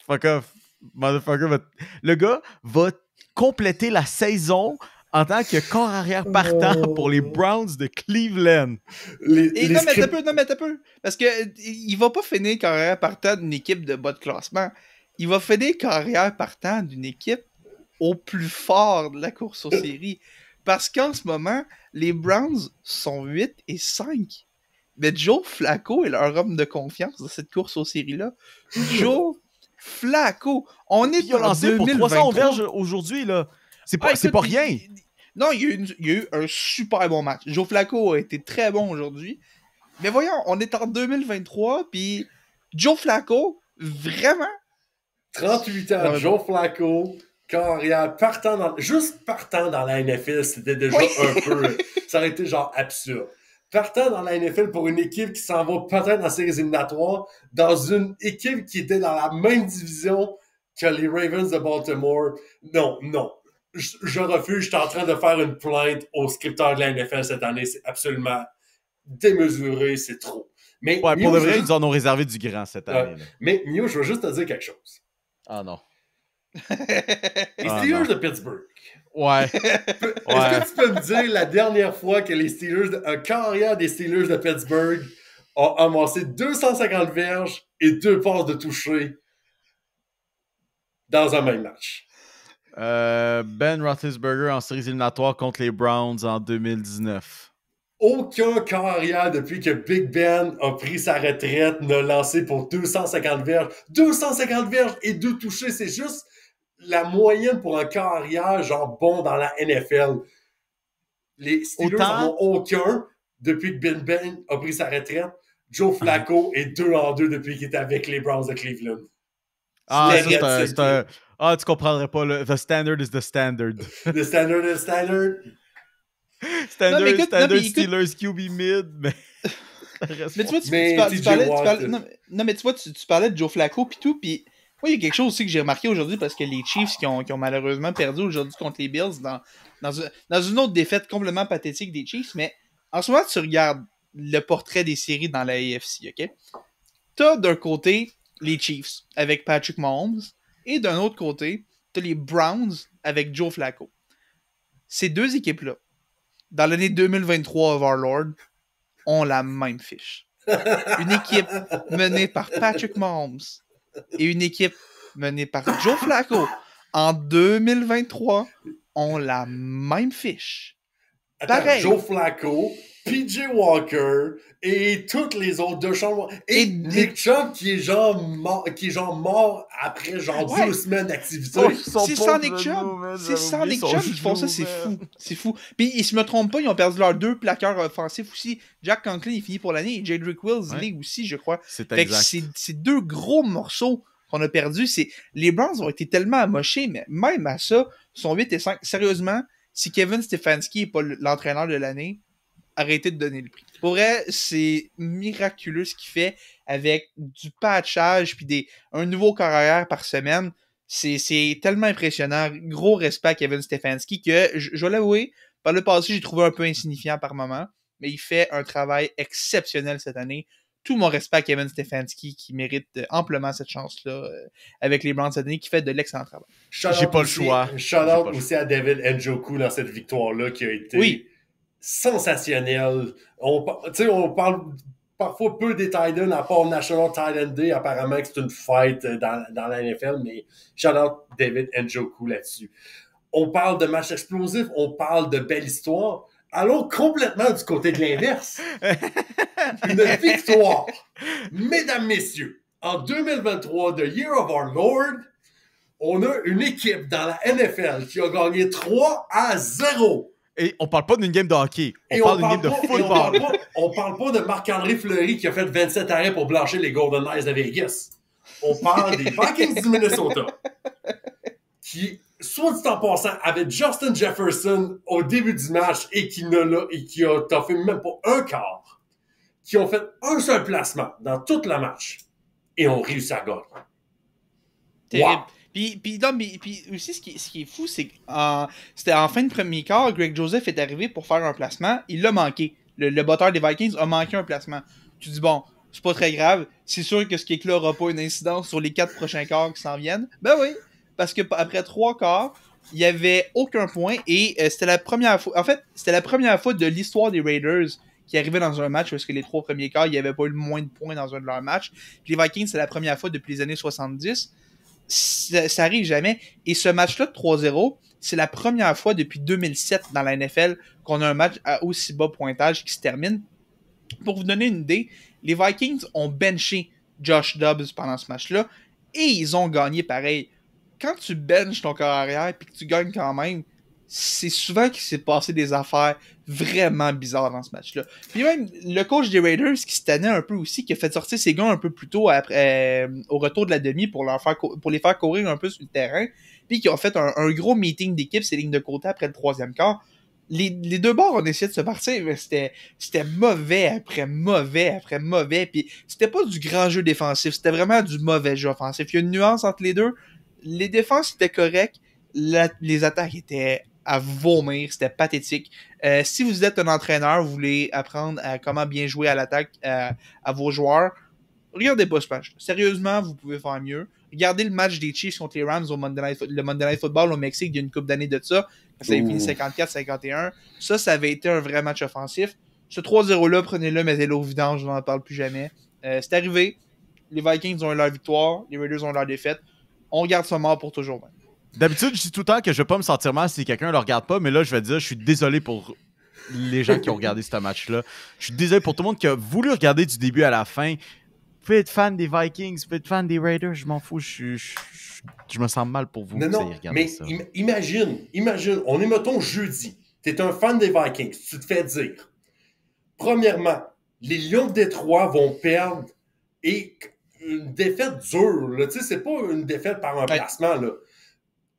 Fuck off. Motherfucker. Le gars va compléter la saison en tant que corps arrière partant pour les Browns de Cleveland. Non, mais t'as peu. Parce que il va pas finir corps arrière partant d'une équipe de bas de classement. Il va finir corps arrière partant d'une équipe au plus fort de la course aux séries. Parce qu'en ce moment, les Browns sont 8-5. Mais Joe Flacco est leur homme de confiance dans cette course aux séries-là. Joe Flacco, on est en 2023. Pour 300 verges aujourd'hui, là. C'est pas rien. Non, il y a eu un super bon match. Joe Flacco a été très bon aujourd'hui. Mais voyons, on est en 2023, puis Joe Flacco, vraiment... 38 ans, Joe Flacco, carrière, partant dans la NFL, c'était déjà un peu... Ça aurait été genre absurde. Partant dans la NFL pour une équipe qui s'en va peut-être dans séries éliminatoires, dans une équipe qui était dans la même division que les Ravens de Baltimore. Non. Je refuse. Je suis en train de faire une plainte aux scripteurs de la NFL cette année. C'est absolument démesuré, c'est trop. Mais Ouais, Mio, pour de vrai, ils en ont réservé du grand cette année. Là. Mais Mio, je veux juste te dire quelque chose. Ah non. Les Steelers de Pittsburgh. Ouais. Est-ce que tu peux me dire la dernière fois que les Steelers, un carrière des Steelers de Pittsburgh a amassé 250 verges et 2 passes de toucher dans un même match? Ben Roethlisberger en séries éliminatoires contre les Browns en 2019. Aucun carrière depuis que Big Ben a pris sa retraite n'a lancé pour 250 verges. 250 verges et 2 touchés, c'est juste la moyenne pour un carrière genre bon dans la NFL. Les Steelers n'en ont aucun depuis que Big Ben a pris sa retraite. Joe Flacco est 2 en 2 depuis qu'il est avec les Browns de Cleveland. C'est un... Ah, tu comprendrais pas. The standard is the standard. The standard is standard. Standard Steelers QB mid, mais... mais tu vois, tu parlais de Joe Flacco pis tout, pis moi, il y a quelque chose aussi que j'ai remarqué aujourd'hui parce que les Chiefs qui ont malheureusement perdu aujourd'hui contre les Bills dans une autre défaite complètement pathétique des Chiefs, mais en ce moment, tu regardes le portrait des séries dans la AFC, ok? T'as d'un côté les Chiefs avec Patrick Mahomes et d'un autre côté, t'as les Browns avec Joe Flacco. Ces deux équipes-là, dans l'année 2023 of our Lord, ont la même fiche. Une équipe menée par Patrick Mahomes et une équipe menée par Joe Flacco en 2023 ont la même fiche. Attends, pareil. Joe Flacco, PJ Walker et toutes les autres de Sean et Nick Chubb qui est genre mort après genre 2 semaines d'activité. C'est sans Nick Chubb. C'est sans Nick Chubb qui font ça, c'est fou. C'est fou. Puis ils se me trompent pas, ils ont perdu leurs 2 plaqueurs offensifs aussi. Jack Conklin, il finit pour l'année et Jedrick Wills, il aussi, je crois. C'est exact. C'est 2 gros morceaux qu'on a perdus. Les Browns ont été tellement amochés, mais même à ça, sont 8-5. Sérieusement, si Kevin Stefanski n'est pas l'entraîneur de l'année, arrêtez de donner le prix. Pour vrai, c'est miraculeux ce qu'il fait avec du patchage puis un nouveau carrière par semaine. C'est tellement impressionnant. Gros respect à Kevin Stefanski que, je vais l'avouer, par le passé, j'ai trouvé un peu insignifiant par moment, mais il fait un travail exceptionnel cette année. Tout mon respect à Kevin Stefanski qui mérite amplement cette chance-là avec les Browns cette année, qui fait de l'excellent travail. J'ai pas le choix. Shout-out aussi à David Njoku dans cette victoire-là qui a été sensationnelle. On parle parfois peu des Titans, à part National Titan Day, apparemment que c'est une fête dans la NFL, mais shout-out David Njoku là-dessus. On parle de matchs explosifs, on parle de belle histoire. Allons complètement du côté de l'inverse. Une victoire, mesdames, messieurs, en 2023, The Year of Our Lord, on a une équipe dans la NFL qui a gagné 3-0. Et on parle pas d'une game de hockey, on parle d'une game de football. On parle pas de Marc-André Fleury qui a fait 27 arrêts pour blanchir les Golden Knights de Vegas. On parle des Vikings du Minnesota qui, soit dit en passant, avait Justin Jefferson au début du match et qui a toffé même pas un quart, qui ont fait un seul placement dans tout le match et ont réussi à gagner. Terrible. Wow. Puis aussi, ce qui est fou, c'est que c'était en fin de premier quart, Greg Joseph est arrivé pour faire un placement, il l'a manqué. Le batteur des Vikings a manqué un placement. Tu dis, bon, c'est pas très grave, c'est sûr que ce kick-là n'aura pas une incidence sur les 4 prochains quarts qui s'en viennent. Ben oui, parce que après 3 quarts, il n'y avait aucun point et c'était la première fois. En fait, c'était la première fois de l'histoire des Raiders qui arrivait dans un match parce que les 3 premiers quarts, il n'y avait pas eu le moins de points dans un de leurs matchs. Puis les Vikings, c'est la première fois depuis les années 70. Ça arrive jamais. Et ce match-là de 3-0, c'est la première fois depuis 2007 dans la NFL qu'on a un match à aussi bas pointage qui se termine. Pour vous donner une idée, les Vikings ont benché Josh Dobbs pendant ce match-là et ils ont gagné pareil. Quand tu benches ton corps arrière et que tu gagnes quand même, c'est souvent qu'il s'est passé des affaires vraiment bizarres dans ce match-là. Puis même, le coach des Raiders qui se tannait un peu aussi, qui a fait sortir ses gars un peu plus tôt après, au retour de la demi pour les faire courir un peu sur le terrain, puis qui ont fait un gros meeting d'équipe, ces lignes de côté après le 3e quart. Les 2 bords ont essayé de se partir, mais c'était mauvais après mauvais après mauvais, puis c'était pas du grand jeu défensif, c'était vraiment du mauvais jeu offensif. Il y a une nuance entre les deux. Les défenses étaient correctes, les attaques étaient à vomir. C'était pathétique. Si vous êtes un entraîneur, vous voulez apprendre à comment bien jouer à l'attaque à vos joueurs, regardez pas ce match. Sérieusement, vous pouvez faire mieux. Regardez le match des Chiefs contre les Rams au le Monday Night Football au Mexique il y a une couple d'années de ça. Ça avait fini 54-51. Ça avait été un vrai match offensif. Ce 3-0-là, prenez-le, mettez-le au vidange, je n'en parle plus jamais. C'est arrivé. Les Vikings ont eu leur victoire. Les Raiders ont eu leur défaite. On garde ça mort pour toujours. Même. D'habitude, je dis tout le temps que je vais pas me sentir mal si quelqu'un ne le regarde pas, mais là, je vais dire, je suis désolé pour les gens qui ont regardé ce match-là. Je suis désolé pour tout le monde qui a voulu regarder du début à la fin. Vous pouvez être fan des Vikings, vous pouvez être fan des Raiders, je m'en fous, je me sens mal pour vous. Non, mais ça. Imagine, on est, mettons, jeudi. Tu es un fan des Vikings, tu te fais dire. Premièrement, les Lions de Détroit vont perdre et une défaite dure, tu sais, c'est pas une défaite par un placement, là.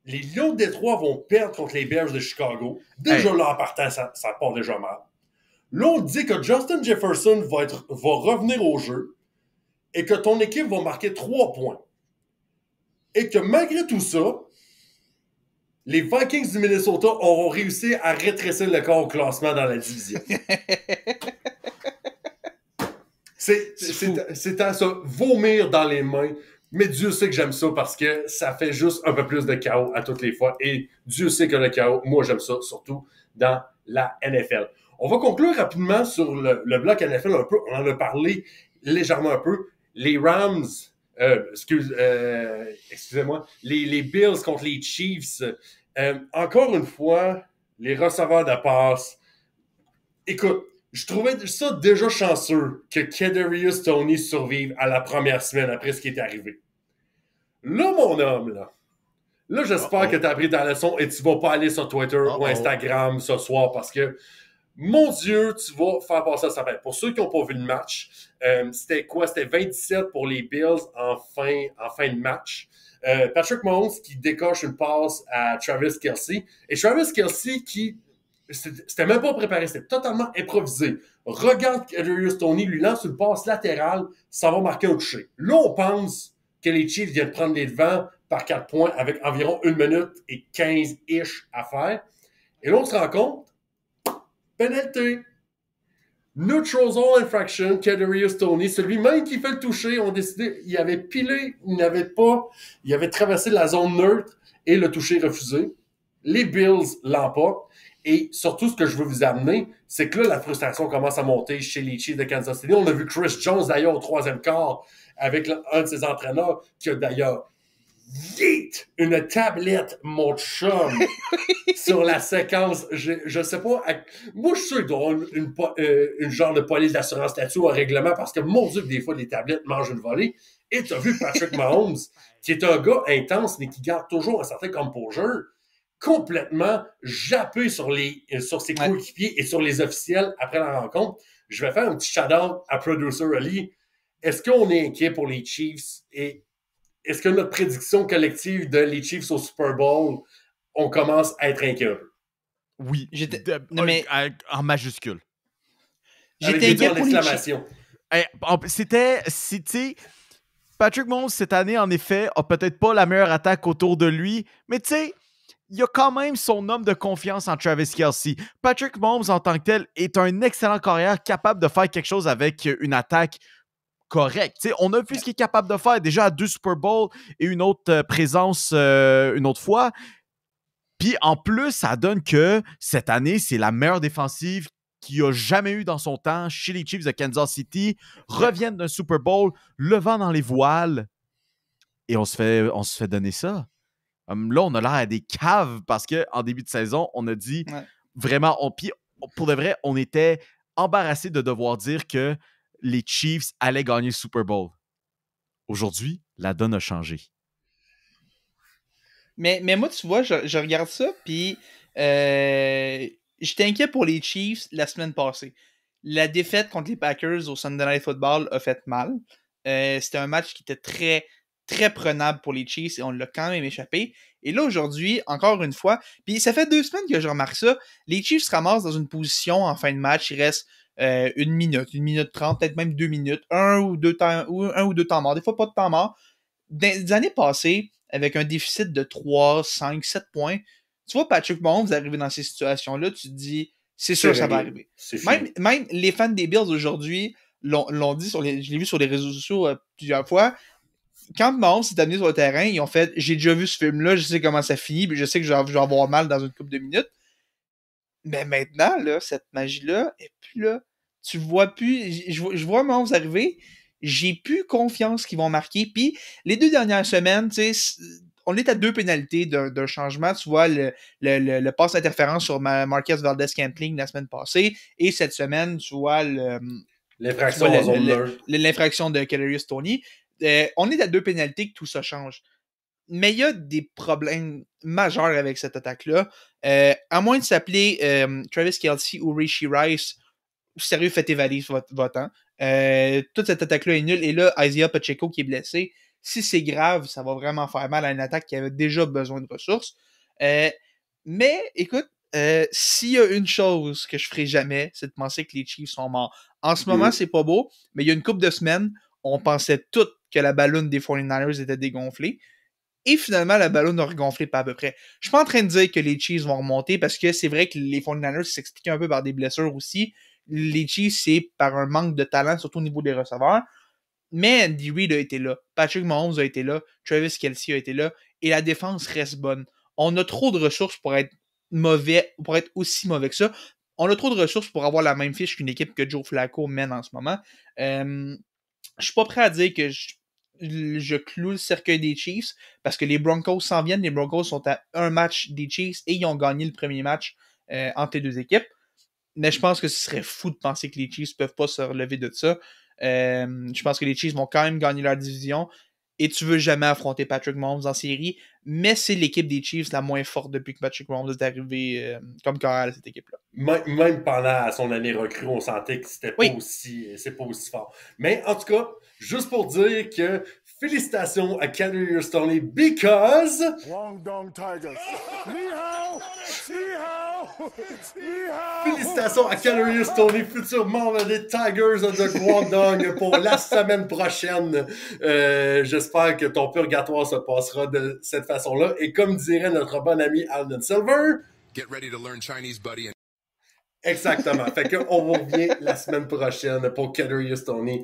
Les Lions de Détroit vont perdre contre les Bears de Chicago. Déjà là, en partant, ça part déjà mal. Là, on dit que Justin Jefferson va revenir au jeu et que ton équipe va marquer 3 points. Et que malgré tout ça, les Vikings du Minnesota auront réussi à rétrécir le corps au classement dans la division. C'est à se vomir dans les mains. Mais Dieu sait que j'aime ça parce que ça fait juste un peu plus de chaos à toutes les fois. Et Dieu sait que le chaos, moi j'aime ça, surtout dans la NFL. On va conclure rapidement sur le bloc NFL un peu. On en a parlé légèrement un peu. Les Rams, excusez-moi, les Bills contre les Chiefs. Encore une fois, les receveurs de passe. Écoute, je trouvais ça déjà chanceux que Kadarius Toney survive à la première semaine après ce qui est arrivé. Là, mon homme, là j'espère que tu as appris ta leçon et tu vas pas aller sur Twitter ou Instagram ce soir parce que, mon Dieu, tu vas faire passer ça. Pour ceux qui n'ont pas vu le match, c'était quoi? C'était 27 pour les Bills en fin de match. Patrick Mahomes qui décoche une passe à Travis Kelce. Et Travis Kelce qui... C'était même pas préparé, c'était totalement improvisé. Regarde Kadarius Toney, lui lance une passe latérale, ça va marquer un toucher. Là, on pense que les Chiefs viennent prendre les devants par 4 points avec environ 1 minute et 15-ish à faire. Et là, on se rend compte, pénalité. Neutral zone infraction, Kadarius Toney, celui même qui fait le toucher, on décidé, il avait pilé, il avait traversé la zone neutre et le toucher refusé. Les Bills l'emportent. Et surtout, ce que je veux vous amener, c'est que là, la frustration commence à monter chez les Chiefs de Kansas City. On a vu Chris Jones, d'ailleurs, au 3e quart, avec un de ses entraîneurs, qui a d'ailleurs une tablette, mon chum, sur la séquence. Je sais pas. Moi, je suis sûr qu'il doit y avoir une genre de police d'assurance là-dessus ou un règlement, parce que, mon Dieu, des fois, les tablettes mangent une volée. Et tu as vu Patrick Mahomes, qui est un gars intense, mais qui garde toujours un certain composure, complètement jappé sur ses coéquipiers et sur les officiels après la rencontre. Je vais faire un petit shout-out à Producer Ali. Est-ce qu'on est inquiet pour les Chiefs? Et est-ce que notre prédiction collective de les Chiefs au Super Bowl, on commence à être inquiet un peu? Oui, en majuscule. J'étais inquiet pour les Chiefs. C'était Patrick Mahomes, cette année, en effet, a peut-être pas la meilleure attaque autour de lui, mais tu sais, il y a quand même son homme de confiance en Travis Kelce. Patrick Mahomes, en tant que tel, est un excellent carrière capable de faire quelque chose avec une attaque correcte. T'sais, on a vu ce qu'il est capable de faire déjà à 2 Super Bowls et une autre présence une autre fois. Puis en plus, ça donne que cette année, c'est la meilleure défensive qu'il a jamais eu dans son temps chez les Chiefs de Kansas City. Reviennent d'un Super Bowl, le vent dans les voiles, et on se fait donner ça. Là, on a l'air à des caves parce qu'en début de saison, on a dit vraiment, pour de vrai, on était embarrassés de devoir dire que les Chiefs allaient gagner le Super Bowl. Aujourd'hui, la donne a changé. Mais moi, tu vois, je regarde ça, puis j'étais inquiet pour les Chiefs la semaine passée. La défaite contre les Packers au Sunday Night Football a fait mal. C'était un match qui était très, très prenable pour les Chiefs et on l'a quand même échappé. Et là, aujourd'hui, encore une fois, puis ça fait 2 semaines que je remarque ça, les Chiefs se ramassent dans une position en fin de match, il reste 1 minute 30, peut-être même 2 minutes, un ou deux temps morts, des fois pas de temps mort. Des années passées, avec un déficit de 3, 5, 7 points, Tu vois Patrick Mahomes arriver dans ces situations-là, tu te dis, c'est sûr que ça va arriver. Même les fans des Bills aujourd'hui l'ont dit, je l'ai vu sur les réseaux sociaux plusieurs fois. Quand Mahomes s'est amené sur le terrain, ils ont fait, j'ai déjà vu ce film-là, je sais comment ça finit, puis je sais que je vais avoir mal dans une couple de minutes. Mais maintenant, là, cette magie-là, et puis là, tu vois plus, je vois Mahomes arriver, j'ai plus confiance qu'ils vont marquer. Puis les 2 dernières semaines, tu sais, on est à 2 pénalités d'un changement. Tu vois, le passe d'interférence sur Marquez Valdez-Scantling la semaine passée, et cette semaine, tu vois l'infraction de Kadarius Toney. On est à 2 pénalités que tout ça change. Mais il y a des problèmes majeurs avec cette attaque-là. À moins de s'appeler Travis Kelce ou Rishi Rice, sérieux, faites tes valises votre temps. Toute cette attaque-là est nulle. Et là, Isaiah Pacheco qui est blessé. Si c'est grave, ça va vraiment faire mal à une attaque qui avait déjà besoin de ressources. Mais, écoute, s'il y a une chose que je ferai jamais, c'est de penser que les Chiefs sont morts. En ce moment, c'est pas beau, mais il y a une couple de semaines, on pensait toutes que la balloune des 49ers était dégonflée. Et finalement, la ballonne a regonflé pas à peu près. Je suis pas en train de dire que les Chiefs vont remonter parce que c'est vrai que les 49ers s'expliquent un peu par des blessures aussi. Les Chiefs, c'est par un manque de talent, surtout au niveau des receveurs. Mais Andy Reid a été là. Patrick Mahomes a été là. Travis Kelce a été là. Et la défense reste bonne. On a trop de ressources pour être mauvais, pour être aussi mauvais que ça. On a trop de ressources pour avoir la même fiche qu'une équipe que Joe Flacco mène en ce moment. Je suis pas prêt à dire que je cloue le cercueil des Chiefs parce que les Broncos s'en viennent. Les Broncos sont à un match des Chiefs et ils ont gagné le premier match entre les deux équipes. Mais je pense que ce serait fou de penser que les Chiefs peuvent pas se relever de ça. Je pense que les Chiefs vont quand même gagner leur division et tu veux jamais affronter Patrick Mahomes en série, mais c'est l'équipe des Chiefs la moins forte depuis que Patrick Mahomes est arrivé comme carré à cette équipe-là. Même pendant son année recrue, on sentait que c'était pas aussi fort. Mais en tout cas, juste pour dire que félicitations à Kadarius Toney because Guangdong Tigers. Ni hao! Ni hao! Ni hao! Félicitations à Kadarius Toney, futur membre des Tigers de Guangdong pour la semaine prochaine. J'espère que ton purgatoire se passera de cette façon-là. Et comme dirait notre bon ami Alden Silver, get ready to learn Chinese, buddy. Exactement. Fait qu'on vous revient la semaine prochaine pour Kadarius Toney.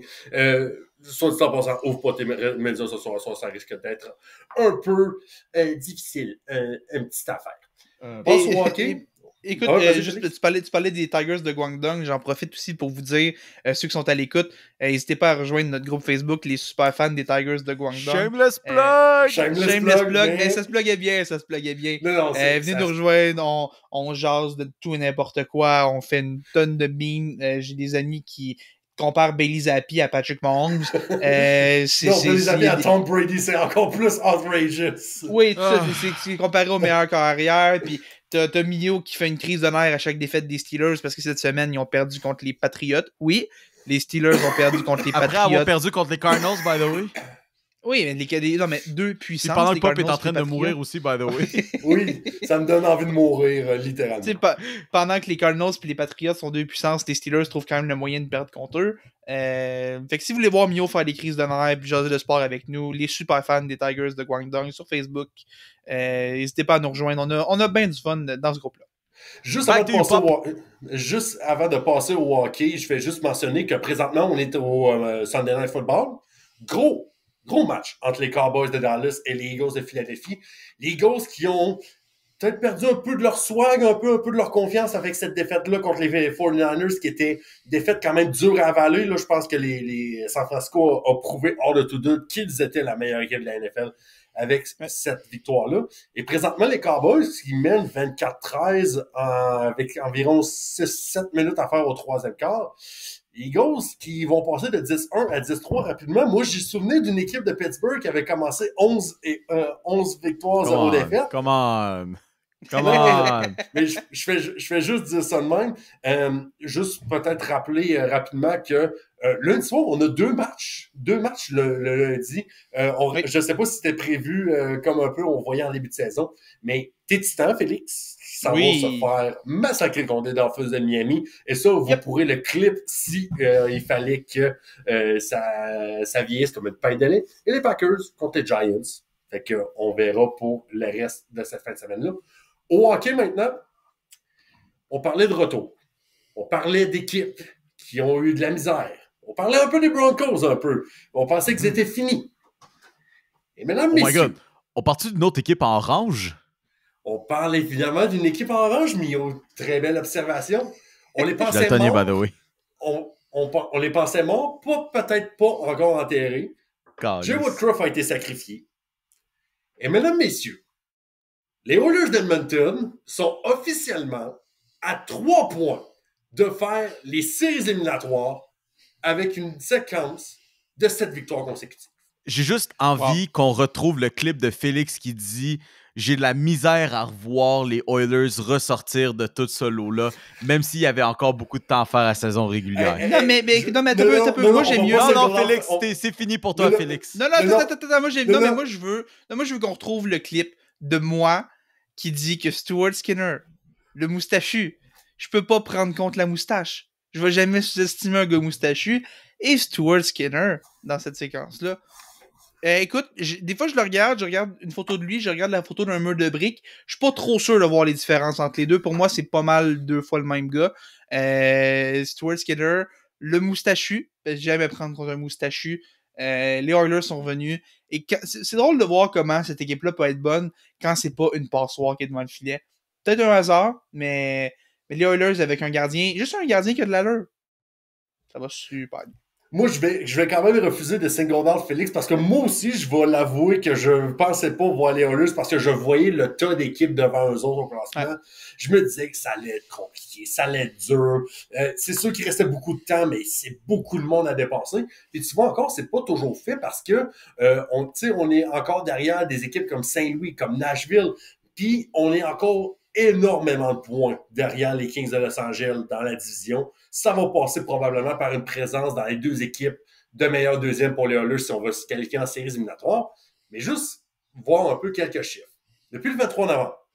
Soit dit en passant, ouvre pas tes médias ce soir, ça risque d'être un peu difficile. Une petite affaire. Passe au hockey. Écoute, tu parlais des Tigers de Guangdong. J'en profite aussi pour vous dire, ceux qui sont à l'écoute, n'hésitez pas à rejoindre notre groupe Facebook, les super fans des Tigers de Guangdong. Shameless plug! Shameless plug, mais ça se pluguait bien, Non, venez nous rejoindre, on jase de tout et n'importe quoi, on fait une tonne de memes. J'ai des amis qui comparent Bailey Zappi à Patrick Mahomes. Bailey Zappi à Tom Brady, c'est encore plus outrageous. Oui, tout ça, c'est comparé au meilleur carrière, puis t'as Mio qui fait une crise de nerfs à chaque défaite des Steelers parce que cette semaine, ils ont perdu contre les Patriots. Oui, les Steelers ont perdu contre les Patriots. Après avoir perdu contre les Cardinals, by the way. Oui, mais deux puissances. Pendant que Pop est en train de mourir aussi, by the way. Oui, ça me donne envie de mourir, littéralement. Pendant que les Cardinals et les Patriots sont deux puissances, les Steelers trouvent quand même le moyen de perdre contre eux. Fait que si vous voulez voir Mio faire des crises de nerfs et jaser de sport avec nous, les super fans des Tigers de Guangdong sur Facebook, n'hésitez pas à nous rejoindre. On a bien du fun dans ce groupe-là. Juste avant de passer au hockey, je vais juste mentionner que présentement, on est au Sunday Night Football. Gros match entre les Cowboys de Dallas et les Eagles de Philadelphie. Les Eagles qui ont peut-être perdu un peu de leur swag, un peu de leur confiance avec cette défaite-là contre les 49ers, qui était une défaite quand même dure à avaler. Là, je pense que les San Francisco a prouvé hors de tout doute qu'ils étaient la meilleure équipe de la NFL avec cette victoire-là. Et présentement, les Cowboys, qui mènent 24-13 avec environ 6-7 minutes à faire au troisième quart. Les Eagles qui vont passer de 10-1 à 10-3 rapidement. Moi, j'ai souvenir d'une équipe de Pittsburgh qui avait commencé 11 victoires, 0 défaites. Come on! Mais je fais juste dire ça de même. Juste peut-être rappeler rapidement que lundi soir, on a deux matchs le lundi. Je ne sais pas si c'était prévu comme un peu, on voyait en début de saison, mais tes Titans, Félix, ça va se faire massacrer contre les Dolphins de Miami. Et ça, vous pourrez le clip si il fallait que ça vieillisse comme une paille de lait. Et les Packers contre les Giants. Fait qu'on verra pour le reste de cette fin de semaine-là. Au hockey maintenant, on parlait de retour. On parlait d'équipes qui ont eu de la misère. On parlait un peu des Broncos, un peu. On pensait qu'ils étaient finis. Et maintenant, Oh my messieurs, God. On part-tu d'une autre équipe en orange? on parle évidemment d'une équipe en orange, Mio. Très belle observation. On les Je pensait daltonien, morts. by the way. On les pensait morts, peut-être pas encore enterrés. Jay Woodcroft a été sacrifié. Et mesdames, messieurs, les Oilers d'Edmonton sont officiellement à 3 points de faire les séries éliminatoires avec une séquence de 7 victoires consécutives. J'ai juste envie qu'on retrouve le clip de Félix qui dit « J'ai de la misère à revoir les Oilers ressortir de tout ce lot-là, même s'il y avait encore beaucoup de temps à faire à la saison régulière. Non, mais t'as peu. Moi, j'aime mieux. Non, Félix, c'est fini pour toi, Félix. Non, attends. Moi, je veux qu'on retrouve le clip de moi qui dit que Stuart Skinner, le moustachu, je peux pas prendre contre la moustache. Je vais jamais sous-estimer un gars moustachu. Et Stuart Skinner, dans cette séquence-là, écoute, des fois je regarde une photo de lui, je regarde la photo d'un mur de briques. Je suis pas trop sûr de voir les différences entre les deux. Pour moi, c'est pas mal 2 fois le même gars. Stuart Skinner, le moustachu, parce que j'aime prendre contre un moustachu. Les Oilers sont revenus. Et c'est drôle de voir comment cette équipe-là peut être bonne quand c'est pas une passoire qui est devant le filet. Peut-être un hasard, mais les Oilers avec un gardien, juste un gardien qui a de l'allure. Ça va super bien. Moi, je vais quand même refuser de single out Félix parce que moi aussi, je vais l'avouer que je pensais pas voir les Oilers parce que je voyais le tas d'équipes devant eux autres au classement. Ouais. Je me disais que ça allait être compliqué, ça allait être dur. C'est sûr qu'il restait beaucoup de temps, mais c'est beaucoup de monde à dépasser. Et tu vois encore, c'est pas toujours fait parce que on est encore derrière des équipes comme Saint-Louis, comme Nashville, puis on est encore énormément de points derrière les Kings de Los Angeles dans la division. Ça va passer probablement par une présence dans les 2 équipes de meilleur deuxième pour les Oilers si on va se qualifier en séries éliminatoires. Mais juste voir un peu quelques chiffres. Depuis le 23 novembre,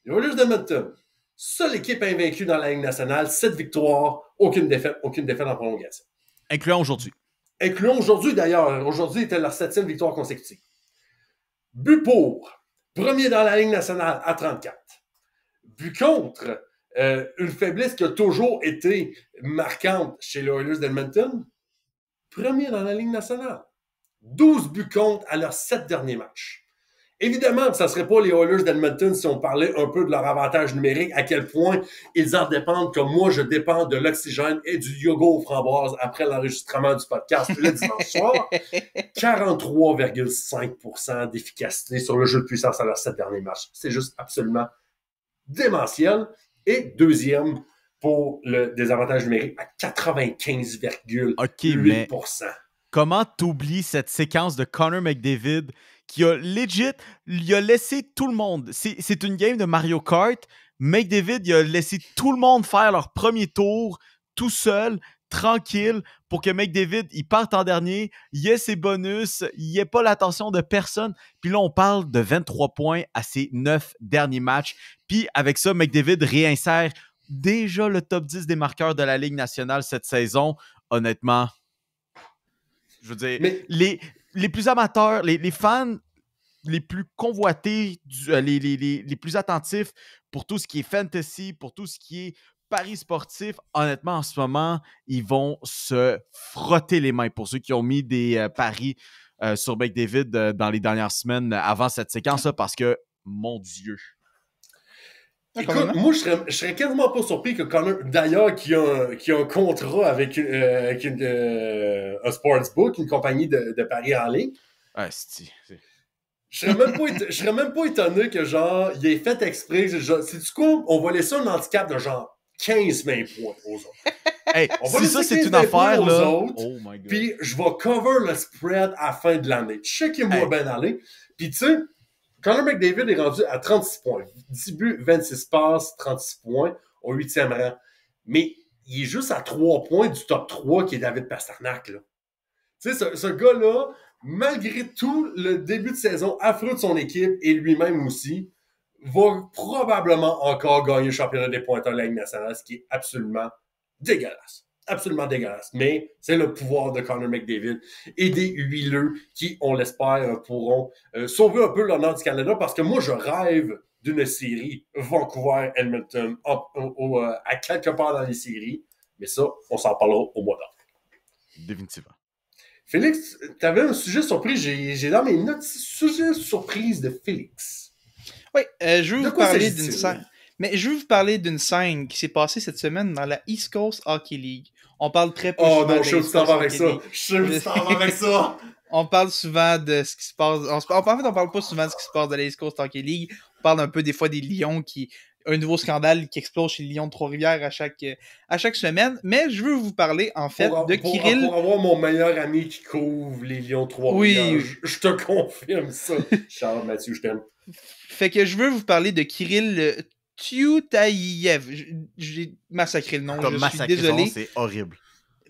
les Oilers d'Edmonton, seule équipe invaincue dans la Ligue nationale, 7 victoires, aucune défaite en prolongation. Incluant aujourd'hui. Incluant aujourd'hui d'ailleurs. Aujourd'hui était leur 7e victoire consécutive. But pour, premier dans la Ligue nationale à 34. But contre, une faiblesse qui a toujours été marquante chez les Oilers d'Edmonton, premier dans la Ligue nationale. 12 buts contre à leurs 7 derniers matchs. Évidemment, ça ne serait pas les Oilers d'Edmonton si on parlait un peu de leur avantage numérique, à quel point ils en dépendent, comme moi, je dépends de l'oxygène et du yoga aux framboises après l'enregistrement du podcast le dimanche soir. 43,5% d'efficacité sur le jeu de puissance à leurs 7 derniers matchs. C'est juste absolument démentiel. Et deuxième pour le désavantage numérique à 95,8%. OK, mais comment t'oublies cette séquence de Connor McDavid qui a il a laissé tout le monde. C'est une game de Mario Kart. McDavid, il a laissé tout le monde faire leur premier tour tout seul, tranquille, pour que McDavid, il parte en dernier, il ait ses bonus, il ait pas l'attention de personne. Puis là, on parle de 23 points à ses 9 derniers matchs. Puis avec ça, McDavid réinsère déjà le top 10 des marqueurs de la Ligue nationale cette saison. Honnêtement, je veux dire, les plus amateurs, les fans les plus convoités, les plus attentifs pour tout ce qui est fantasy, pour tout ce qui est paris sportif, honnêtement, en ce moment, ils vont se frotter les mains pour ceux qui ont mis des paris sur McDavid dans les dernières semaines avant cette séquence-là parce que, mon Dieu. Écoute, moi, je serais quasiment pas surpris que Connor, d'ailleurs, qui a un contrat avec un sportsbook, une compagnie de paris en ligne. Ah, c'est... Je serais même pas étonné que, genre, il ait fait exprès, genre, c'est-tu quoi? On va laisser un handicap de, genre, 15-20 points aux autres. Hey, si ça, c'est une affaire, là... Autres, oh my God. Puis je vais cover le spread à la fin de l'année. Checkez-moi bien aller. Puis, tu sais, Connor McDavid est rendu à 36 points. 10 buts, 26 passes, 36 points au 8e rang. Mais il est juste à 3 points du top 3 qui est David Pastrnak, là. Tu sais, ce gars-là, malgré tout le début de saison affreux de son équipe et lui-même aussi, va probablement encore gagner le championnat des pointeurs de la Ligue nationale, ce qui est absolument dégueulasse. Absolument dégueulasse. Mais c'est le pouvoir de Connor McDavid et des huileux qui, on l'espère, pourront sauver un peu l'honneur du Canada parce que moi, je rêve d'une série Vancouver-Edmonton à quelque part dans les séries. Mais ça, on s'en parlera au mois d'avril. Définitivement. Félix, tu avais un sujet surprise. J'ai dans mes notes sujet surprise de Félix. Oui, je veux vous parler d'une scène. Mais je veux vous parler d'une scène qui s'est passée cette semaine dans la East Coast Hockey League. On parle très peu souvent de la East Coast Hockey League. Je sais où tu t'en vas avec ça. On parle souvent de ce qui se passe. En fait, on parle pas souvent de ce qui se passe dans la East Coast Hockey League. On parle un peu des fois des Lions qui. Un nouveau scandale qui explose chez les Lions de Trois-Rivières à chaque semaine. Mais je veux vous parler, en fait, de Kirill. Pour avoir mon meilleur ami qui couvre les Lions de Trois-Rivières. Oui. Je te confirme ça. Charles Mathieu, je t'aime. Fait que je veux vous parler de Kirill Tyutayev. J'ai massacré le nom, je suis désolé. C'est horrible.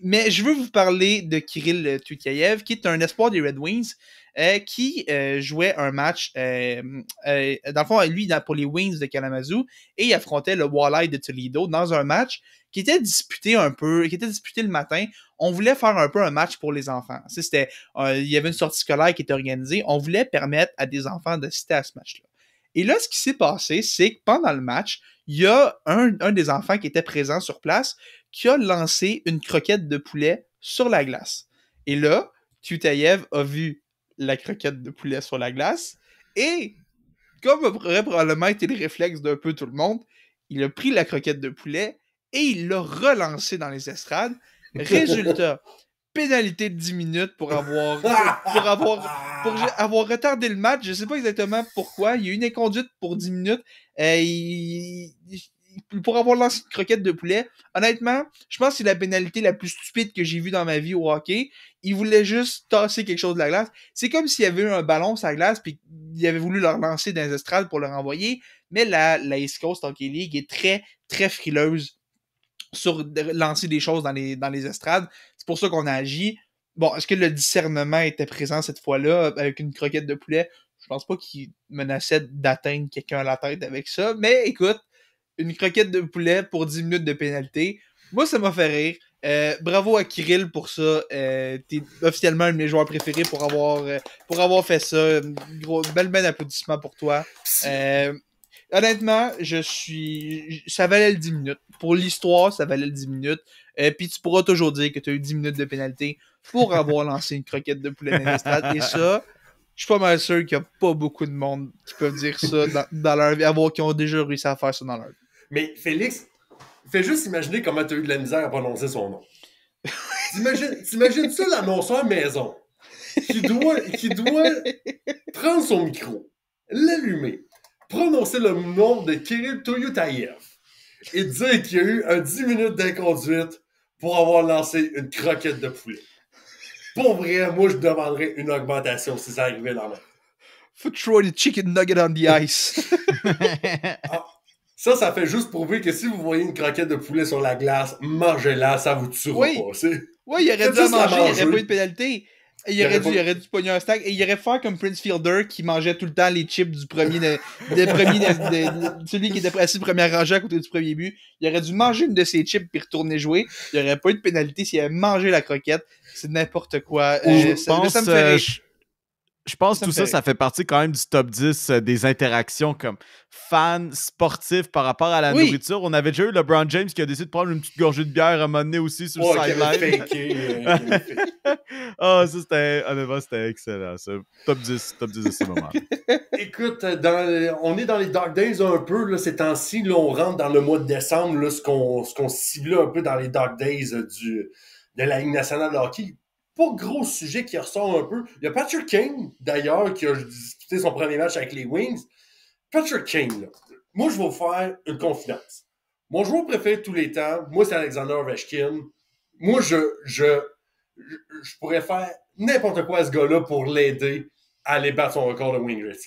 Mais je veux vous parler de Kirill Tyutayev, qui est un espoir des Red Wings, qui jouait un match, dans le fond, lui, pour les Wings de Kalamazoo, et il affrontait le Walleye de Toledo dans un match qui était disputé le matin. On voulait faire un peu un match pour les enfants. Il y avait une sortie scolaire qui était organisée. On voulait permettre à des enfants d'assister à ce match-là. Et là, ce qui s'est passé, c'est que pendant le match, il y a un des enfants qui était présent sur place qui a lancé une croquette de poulet sur la glace. Et là, Tyutayev a vu la croquette de poulet sur la glace et, comme aurait probablement été le réflexe d'un peu tout le monde, il a pris la croquette de poulet et il l'a relancée dans les estrades. Résultat, pénalité de 10 minutes pour avoir retardé le match. Je sais pas exactement pourquoi. Il y a eu une inconduite pour 10 minutes. Pour avoir lancé une croquette de poulet. Honnêtement, je pense que c'est la pénalité la plus stupide que j'ai vue dans ma vie au hockey. Il voulait juste tasser quelque chose de la glace. C'est comme s'il y avait eu un ballon sur la glace puis il avait voulu le relancer dans les estrades pour le renvoyer. Mais la East Coast Hockey League est très, très frileuse sur lancer des choses dans les estrades. C'est pour ça qu'on a agi. Bon, est-ce que le discernement était présent cette fois-là avec une croquette de poulet? Je pense pas qu'il menaçait d'atteindre quelqu'un à la tête avec ça. Mais écoute, une croquette de poulet pour 10 minutes de pénalité. Moi, ça m'a fait rire. Bravo à Kirill pour ça. T'es officiellement un de mes joueurs préférés pour avoir fait ça. Bel applaudissement pour toi. Honnêtement, ça valait le 10 minutes. Pour l'histoire, ça valait le 10 minutes. Puis tu pourras toujours dire que tu as eu 10 minutes de pénalité pour avoir lancé une croquette de poulet dans l'estrade. Et ça, je suis pas mal sûr qu'il n'y a pas beaucoup de monde qui peuvent dire ça dans leur vie, qui ont déjà réussi à faire ça dans leur vie. Mais Félix, fais juste imaginer comment tu as eu de la misère à prononcer son nom. T'imagines ça, l'annonceur maison, qui doit prendre son micro, l'allumer, prononcer le nom de Kirill Tyutayev et dire qu'il y a eu un 10 minutes d'inconduite pour avoir lancé une croquette de poulet. Pour vrai, moi, je demanderais une augmentation si ça arrivait dans la... Faut throw the chicken nugget on the ice. Ça fait juste prouver que si vous voyez une croquette de poulet sur la glace, mangez-la, ça vous tuera pas. Oui, il aurait dû la manger, il n'y aurait pas eu de pénalité. Il aurait dû pogner un stack et il aurait fait comme Prince Fielder qui mangeait tout le temps les chips du premier, celui qui était assis première rangée à côté du premier but. Il aurait dû manger une de ses chips puis retourner jouer. Il n'y aurait pas eu de pénalité s'il avait mangé la croquette. C'est n'importe quoi. Ça me fait rire. Je pense que tout ça fait partie quand même du top 10 des interactions comme fans sportifs par rapport à la nourriture. On avait déjà eu LeBron James qui a décidé de prendre une petite gorgée de bière à un moment donné aussi sur le sideline. Ça, c'était excellent. Ça. Top 10 de ces moments. Écoute, on est dans les Dark Days un peu, là, ces temps-ci. Là, on rentre dans le mois de décembre, là, ce qu'on ciblait un peu dans les Dark Days de la Ligue nationale de hockey. Pas gros sujet qui ressort un peu. Il y a Patrick Kane, d'ailleurs, qui a disputé son premier match avec les Wings. Patrick Kane, là, moi, je vais vous faire une confidence. Mon joueur préféré de tous les temps, moi, c'est Alexander Ovechkin. Moi, je pourrais faire n'importe quoi à ce gars-là pour l'aider à aller battre son record de win rate.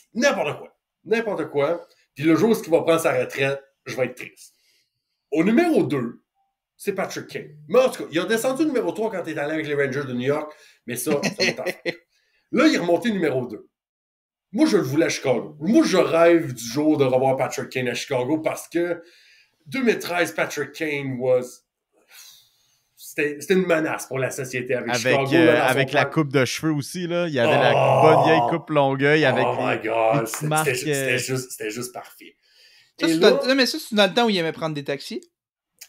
N'importe quoi. Puis le jour où il va prendre sa retraite, je vais être triste. Au numéro 2, c'est Patrick Kane. Mais en tout cas, il a descendu numéro 3 quand il est allé avec les Rangers de New York, mais ça m'est affaire. Là, il est remonté numéro 2. Moi, je le voulais à Chicago. Moi, je rêve du jour de revoir Patrick Kane à Chicago parce que 2013, Patrick Kane c'était une menace pour la société avec Chicago. Avec la coupe de cheveux aussi, là. Il y avait la bonne vieille coupe Longueuil avec my God, marques. C'était juste parfait. Ça, mais ça, c'est dans le temps où il aimait prendre des taxis.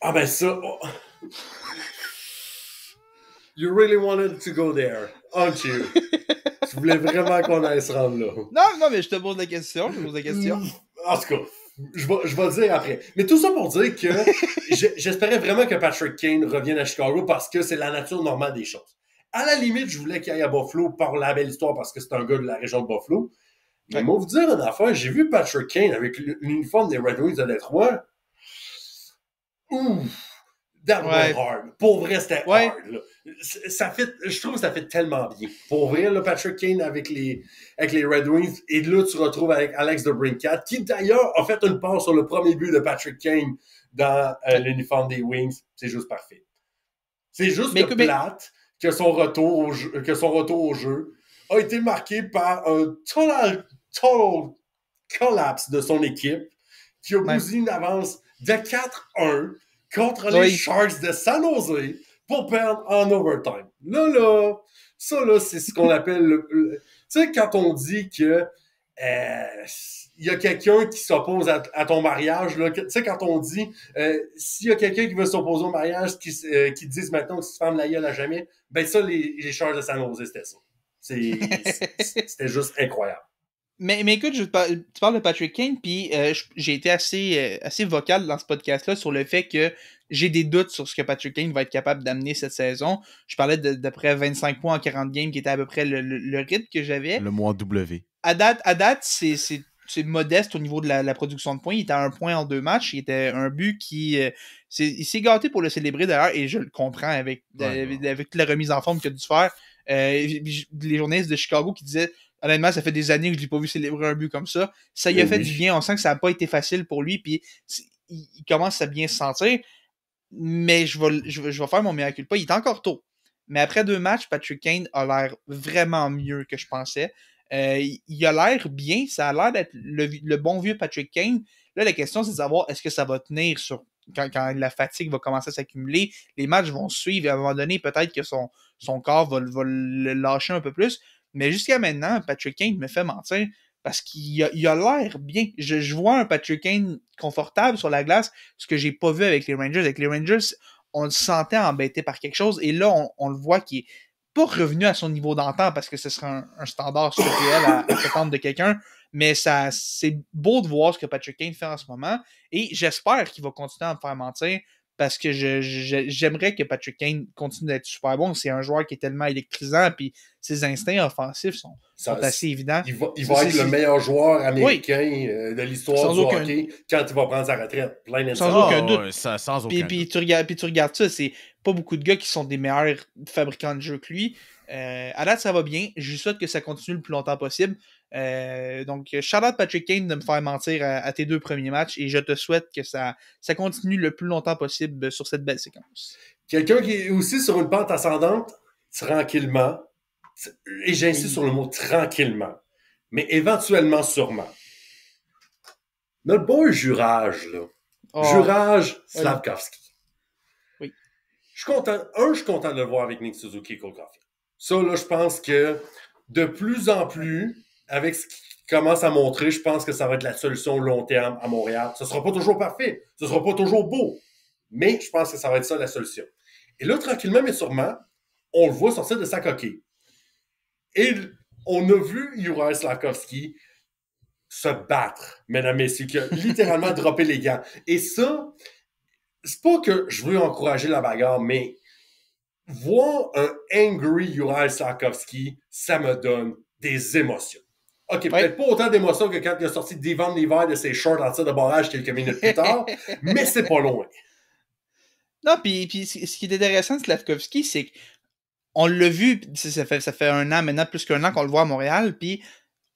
Ah ben ça... You really wanted to go there, aren't you? Tu voulais vraiment qu'on aille se rendre là. Non, mais je te pose la question. En tout cas, je vais le dire après. Mais tout ça pour dire que j'espérais vraiment que Patrick Kane revienne à Chicago parce que c'est la nature normale des choses. À la limite, je voulais qu'il aille à Buffalo par la belle histoire parce que c'est un gars de la région de Buffalo. Mais moi, vous dire une affaire, j'ai vu Patrick Kane avec l'uniforme des Red Wings de Détroit. Ouh! That was hard. Pour vrai, c'était hard. Là. Je trouve que ça fait tellement bien. Pour vrai, là, Patrick Kane avec les Red Wings. Et là, tu retrouves avec Alex DeBrincat, qui d'ailleurs a fait une passe sur le premier but de Patrick Kane dans l'uniforme des Wings. C'est juste parfait. C'est juste plate que son retour au jeu a été marqué par un total collapse de son équipe qui a bousillé une avance de 4-1 contre les Sharks de San Jose pour perdre en overtime. Ça, c'est ce qu'on appelle tu sais, quand on dit que il y a quelqu'un qui s'oppose à ton mariage, tu sais, quand on dit s'il y a quelqu'un qui veut s'opposer au mariage, qui disent maintenant que tu te fermes la gueule à jamais, ben ça, les Sharks de San Jose, c'était ça. C'était juste incroyable. Mais écoute, tu parles de Patrick Kane, puis j'ai été assez vocal dans ce podcast-là sur le fait que j'ai des doutes sur ce que Patrick Kane va être capable d'amener cette saison. Je parlais d'après 25 points en 40 games, qui était à peu près le rythme que j'avais. Le mois W. À date, c'est modeste au niveau de la production de points. Il était à 1 point en 2 matchs. Il était un but qui... il s'est gâté pour le célébrer d'ailleurs, et je le comprends avec toute la remise en forme qu'il a dû faire. Les journalistes de Chicago qui disaient honnêtement, ça fait des années que je l'ai pas vu célébrer un but comme ça. Ça lui a fait du bien. On sent que ça n'a pas été facile pour lui. Puis il commence à bien se sentir. Mais je vais faire mon mea culpa. Il est encore tôt. Mais après 2 matchs, Patrick Kane a l'air vraiment mieux que je pensais. Il a l'air bien. Ça a l'air d'être le bon vieux Patrick Kane. Là, la question, c'est de savoir est-ce que ça va tenir sur quand la fatigue va commencer à s'accumuler. Les matchs vont suivre. Et à un moment donné, peut-être que son corps va le lâcher un peu plus. Mais jusqu'à maintenant, Patrick Kane me fait mentir parce qu'il a l'air bien. Je vois un Patrick Kane confortable sur la glace, ce que j'ai pas vu avec les Rangers. Avec les Rangers, on le sentait embêté par quelque chose et là, on le voit qu'il est pas revenu à son niveau d'antan parce que ce serait un standard surréel à s'attendre de quelqu'un. Mais c'est beau de voir ce que Patrick Kane fait en ce moment et j'espère qu'il va continuer à me faire mentir. Parce que j'aimerais que Patrick Kane continue d'être super bon. C'est un joueur qui est tellement électrisant, puis ses instincts offensifs sont assez évidents. Il va être le meilleur joueur américain de l'histoire du hockey quand il va prendre sa retraite. Sans aucun doute. Sans aucun doute. Puis tu regardes ça, c'est pas beaucoup de gars qui sont des meilleurs fabricants de jeux que lui. À date, ça va bien. Je lui souhaite que ça continue le plus longtemps possible. Donc, shout-out Patrick Kane de me faire mentir à tes 2 premiers matchs et je te souhaite que ça continue le plus longtemps possible sur cette belle séquence. Quelqu'un qui est aussi sur une pente ascendante, tranquillement, et j'insiste sur le mot tranquillement, mais éventuellement sûrement. Notre beau Juraj, là. Juraj Slafkovský. Oui. Je suis content de le voir avec Nick Suzuki et Cole Caulfield. Ça, là, je pense que de plus en plus, avec ce qu'il commence à montrer, je pense que ça va être la solution long terme à Montréal. Ce ne sera pas toujours parfait, ce ne sera pas toujours beau, mais je pense que ça va être ça la solution. Et là, tranquillement, mais sûrement, on le voit sortir de sa coquille. Et on a vu Juraj Slafkovský se battre, mesdames, messieurs, qui a littéralement droppé les gants. Et ça, c'est pas que je veux encourager la bagarre, mais voir un angry Juraj Slafkovský, ça me donne des émotions. OK, peut-être pas autant d'émotions que quand il a sorti Devon Levi de ses shorts en tir de barrage quelques minutes plus tard, mais c'est pas loin. Non, puis ce qui est intéressant de Slafkovský, c'est qu'on l'a vu, ça fait 1 an maintenant, plus qu'1 an qu'on le voit à Montréal, puis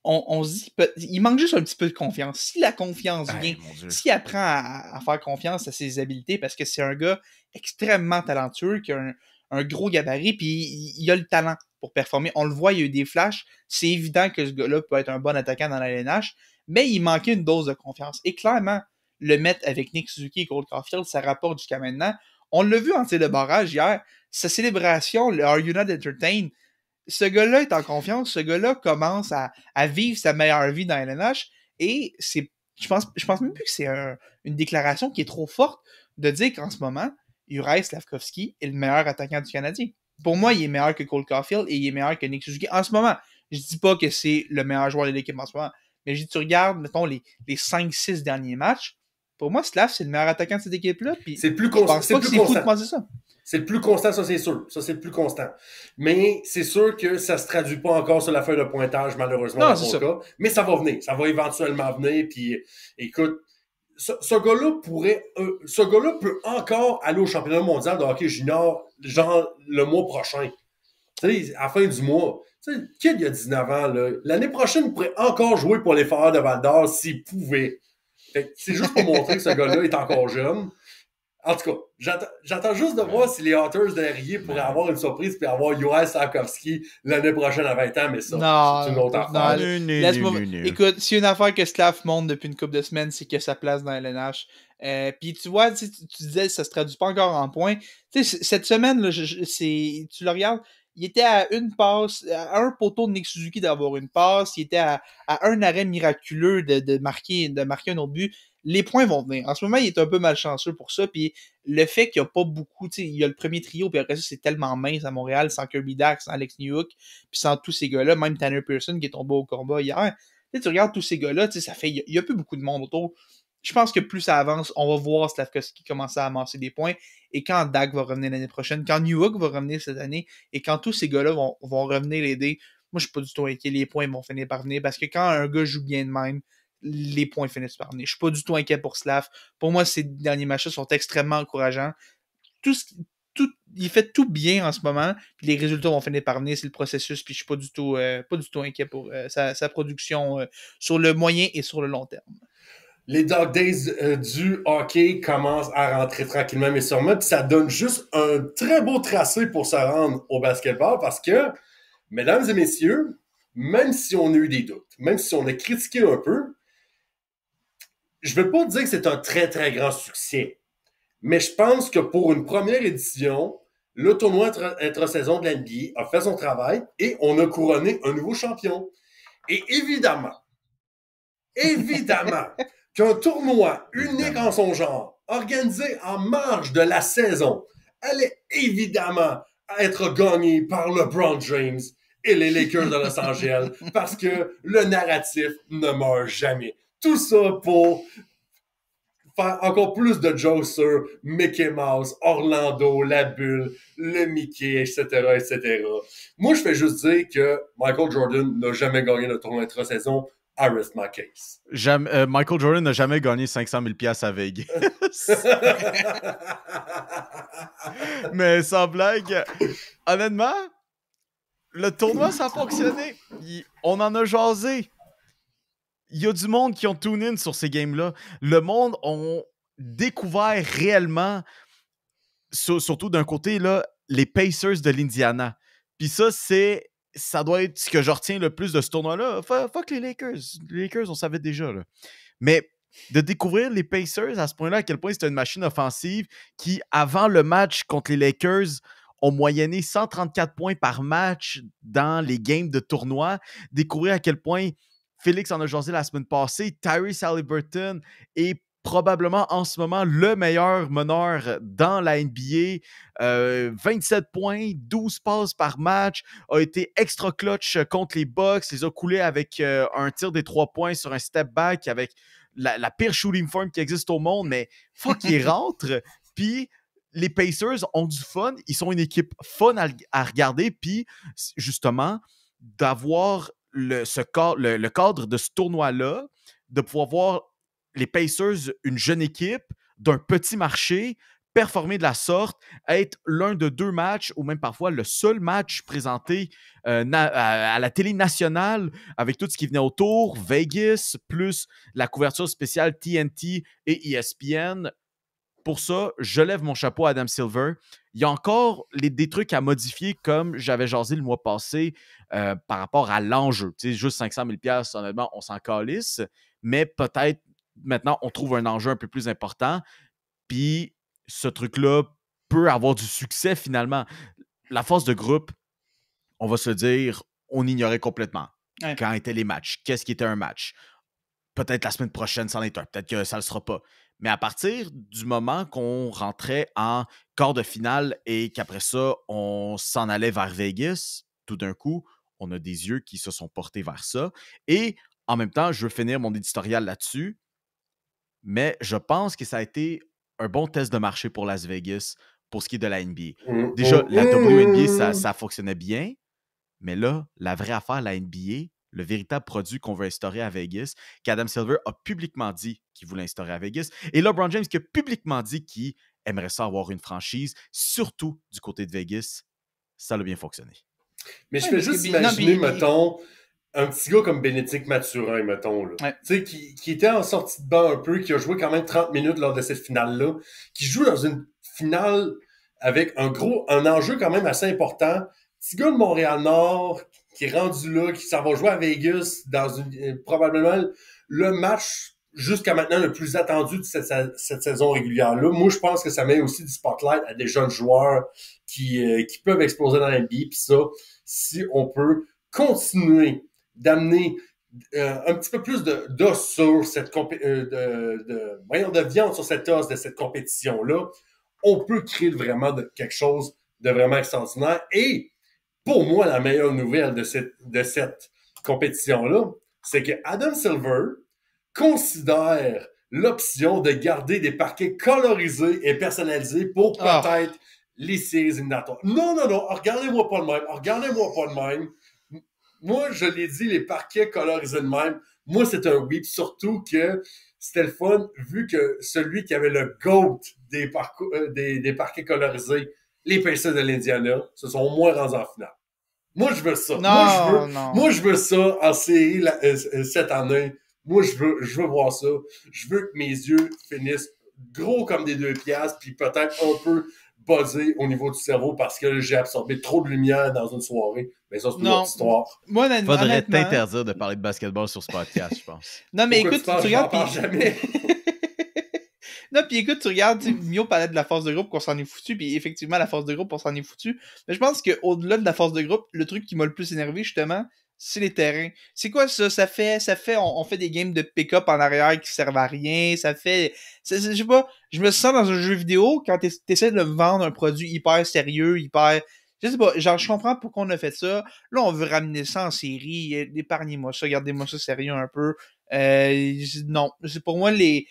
on se dit, il manque juste un petit peu de confiance. Si la confiance vient, s'il apprend à faire confiance à ses habiletés, parce que c'est un gars extrêmement talentueux, qui a un gros gabarit, puis il a le talent pour performer. On le voit, il y a eu des flashs. C'est évident que ce gars-là peut être un bon attaquant dans la LNH, mais il manquait une dose de confiance. Et clairement, le mettre avec Nick Suzuki et Cole Caulfield, ça rapporte jusqu'à maintenant. On l'a vu en tir de barrage hier. Sa célébration, le Are You Not Entertained, ce gars-là est en confiance. Ce gars-là commence à vivre sa meilleure vie dans LNH. Et je pense même plus que c'est une déclaration qui est trop forte de dire qu'en ce moment, Juraj Slafkovský est le meilleur attaquant du Canadien. Pour moi, il est meilleur que Cole Caulfield et il est meilleur que Nick Suzuki en ce moment. Je dis pas que c'est le meilleur joueur de l'équipe en ce moment, mais je dis, tu regardes, mettons, les 5-6 derniers matchs, pour moi, Slav, c'est le meilleur attaquant de cette équipe-là. C'est le plus constant. C'est plus constant. Ça. C'est le plus constant, ça c'est sûr. Ça, c'est le plus constant. Mais c'est sûr que ça se traduit pas encore sur la feuille de pointage, malheureusement, dans mon cas. Mais ça va venir. Ça va éventuellement venir. Puis, écoute, ce gars-là peut encore aller au championnat mondial de hockey junior, genre, le mois prochain. Tu sais, à la fin du mois. Tu sais, Kid, il y a 19 ans, là. L'année prochaine, il pourrait encore jouer pour les Foreurs de Val-d'Or s'il pouvait. Fait que c'est juste pour montrer que ce gars-là est encore jeune. En tout cas, j'attends juste de voir si les Otters d'Arrier pourraient avoir une surprise puis avoir Juraj Slafkovský l'année prochaine à 20 ans, mais ça, c'est une autre affaire. Écoute, s'il y a une affaire que Slav montre depuis une couple de semaines, c'est que sa place dans LNH. Puis tu vois, tu disais ça se traduit pas encore en points. Tu sais, cette semaine, là, tu le regardes, il était à une passe, à un poteau de Nick Suzuki d'avoir une passe, il était à un arrêt miraculeux de marquer un autre but. Les points vont venir. En ce moment, il est un peu malchanceux pour ça, puis le fait qu'il n'y a pas beaucoup, tu sais, il y a le premier trio, puis après ça, c'est tellement mince à Montréal, sans Kirby Dax, sans Alex Newhook, puis sans tous ces gars-là, même Tanner Pearson qui est tombé au combat hier. Tu regardes tous ces gars-là, tu sais, ça fait, il y a plus beaucoup de monde autour. Je pense que plus ça avance, on va voir Slafkovský commencer à amasser des points, et quand Dak va revenir l'année prochaine, quand Newhook va revenir cette année, et quand tous ces gars-là vont revenir l'aider, moi, je suis pas du tout inquiet, les points vont finir par venir, parce que quand un gars joue bien de même, les points finissent par venir. Je suis pas du tout inquiet pour Slav. Pour moi, ces derniers matchs sont extrêmement encourageants. Il fait tout bien en ce moment, puis les résultats vont finir par venir, c'est le processus, puis je suis pas du tout inquiet pour sa production sur le moyen et sur le long terme. Les Dog Days du hockey commencent à rentrer tranquillement mais sûrement, puis ça donne juste un très beau tracé pour se rendre au basketball, parce que, mesdames et messieurs, même si on a eu des doutes, même si on a critiqué un peu, je ne veux pas dire que c'est un très, très grand succès, mais je pense que pour une première édition, le tournoi intra-saison de l'NBA a fait son travail et on a couronné un nouveau champion. Et évidemment, qu'un tournoi unique en son genre, organisé en marge de la saison, allait évidemment être gagné par LeBron James et les Lakers de Los Angeles, parce que le narratif ne meurt jamais. Tout ça pour faire encore plus de jokes sur Mickey Mouse, Orlando, la bulle, le Mickey, etc., etc. Moi, je fais juste dire que Michael Jordan n'a jamais gagné le tournoi intra-saison. I rest my case. Michael Jordan n'a jamais gagné 500 000 $ à Vegas. Mais sans blague, honnêtement, le tournoi, ça a fonctionné. On en a jasé. Il y a du monde qui ont tune in sur ces games-là. Le monde ont découvert réellement, surtout d'un côté, là, les Pacers de l'Indiana. Puis ça doit être ce que je retiens le plus de ce tournoi-là. Fuck les Lakers. Les Lakers, on savait déjà. Là. Mais de découvrir les Pacers à ce point-là, à quel point c'était une machine offensive qui, avant le match contre les Lakers, ont moyenné 134 points par match dans les games de tournoi. Découvrir à quel point Félix en a jasé la semaine passée. Tyrese Haliburton est probablement en ce moment le meilleur meneur dans la NBA. 27 points, 12 passes par match, a été extra clutch contre les Bucks, les a coulés avec un tir des 3 points sur un step back avec la pire shooting form qui existe au monde, mais fuck, il rentre. Puis les Pacers ont du fun, ils sont une équipe fun à regarder, puis justement, d'avoir le cadre de ce tournoi-là, de pouvoir voir les Pacers, une jeune équipe d'un petit marché, performer de la sorte, être l'un de 2 matchs ou même parfois le seul match présenté à la télé nationale avec tout ce qui venait autour, Vegas, plus la couverture spéciale TNT et ESPN. Pour ça, je lève mon chapeau à Adam Silver. Il y a encore des trucs à modifier, comme j'avais jasé le mois passé par rapport à l'enjeu. Tu sais, juste 500 000 $, honnêtement, on s'en calisse. Mais peut-être, maintenant, on trouve un enjeu un peu plus important. Puis, ce truc-là peut avoir du succès finalement. La phase de groupe, on va se dire, on ignorait complètement quand étaient les matchs. Qu'est-ce qui était un match? Peut-être la semaine prochaine, c'en est un. Peut-être que ça ne le sera pas. Mais à partir du moment qu'on rentrait en quart de finale et qu'après ça, on s'en allait vers Vegas, tout d'un coup, on a des yeux qui se sont portés vers ça. Et en même temps, je veux finir mon éditorial là-dessus, mais je pense que ça a été un bon test de marché pour Las Vegas pour ce qui est de la NBA. Déjà, la WNBA, ça fonctionnait bien, mais là, la vraie affaire, la NBA, le véritable produit qu'on veut instaurer à Vegas, qu'Adam Silver a publiquement dit qu'il voulait instaurer à Vegas, et LeBron James qui a publiquement dit qu'il aimerait ça avoir une franchise, surtout du côté de Vegas, ça a bien fonctionné. Mais je fais juste imaginer, mettons, un petit gars comme Bénédicte Mathurin, mettons, là, tu sais, qui était en sortie de banc un peu, qui a joué quand même 30 minutes lors de cette finale-là, qui joue dans une finale avec un enjeu quand même assez important. Petit gars de Montréal-Nord qui est rendu là, qui s'en va jouer à Vegas dans probablement le match jusqu'à maintenant le plus attendu de cette saison régulière-là. Moi, je pense que ça met aussi du spotlight à des jeunes joueurs qui peuvent exploser dans la NBA. Puis ça, si on peut continuer d'amener un petit peu plus d'os sur cette de viande sur cette os de cette compétition-là, on peut créer vraiment quelque chose de vraiment extraordinaire. Et pour moi, la meilleure nouvelle de cette compétition-là, c'est que Adam Silver considère l'option de garder des parquets colorisés et personnalisés pour peut-être les séries éliminatoires. Non, regardez-moi pas de même. Moi, je l'ai dit, les parquets colorisés de même, moi, c'est un oui, surtout que c'était le fun, vu que celui qui avait le GOAT des parquets colorisés, les Pacers de l'Indiana, se sont au moins rendus en finale. Moi, je veux ça. Moi, je veux ça en série cette année. Moi, je veux voir ça. Je veux que mes yeux finissent gros comme des 2 piastres, puis peut-être un peu buzzé au niveau du cerveau parce que j'ai absorbé trop de lumière dans une soirée. Mais ça, c'est une autre histoire. Moi, faudrait t'interdire de parler de basketball sur ce podcast, je pense. Non, mais écoute, tu regardes... jamais. Non, puis écoute, tu regardes, Mio parlait de la phase de groupe, qu'on s'en est foutu, puis effectivement, la phase de groupe, on s'en est foutu. Mais je pense qu'au-delà de la phase de groupe, le truc qui m'a le plus énervé, justement, c'est les terrains. C'est quoi ça? Ça fait, on fait des games de pick-up en arrière qui servent à rien. Ça fait, je sais pas, je me sens dans un jeu vidéo quand t'essaies de vendre un produit hyper sérieux, je sais pas, genre, je comprends pourquoi on a fait ça. Là, on veut ramener ça en série. Épargnez-moi ça, gardez-moi ça sérieux un peu. Non, c'est pour moi, les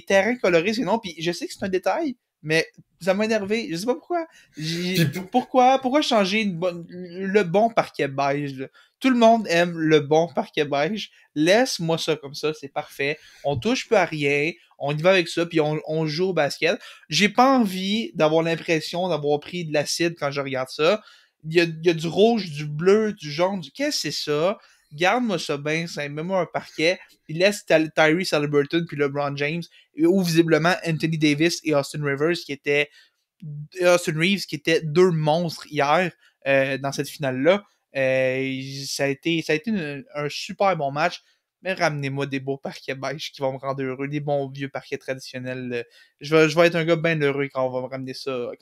terrains colorés, c'est non. Puis je sais que c'est un détail, mais ça m'a énervé. Je sais pas pourquoi. Pourquoi changer le bon parquet beige, là? Tout le monde aime le bon parquet beige. Laisse-moi ça comme ça, c'est parfait. On touche pas à rien. On y va avec ça, puis on joue au basket. J'ai pas envie d'avoir l'impression d'avoir pris de l'acide quand je regarde ça. Il y a du rouge, du bleu, du jaune. Qu'est-ce que c'est ça? Garde-moi ça bien, mets-moi un parquet, puis laisse Tyrese Haliburton puis LeBron James, ou visiblement Anthony Davis et Austin Reeves qui étaient deux monstres hier dans cette finale-là. Ça a été un super bon match, mais ramenez-moi des beaux parquets beige qui vont me rendre heureux, des bons vieux parquets traditionnels. Je vais être un gars bien heureux quand on va ramener ça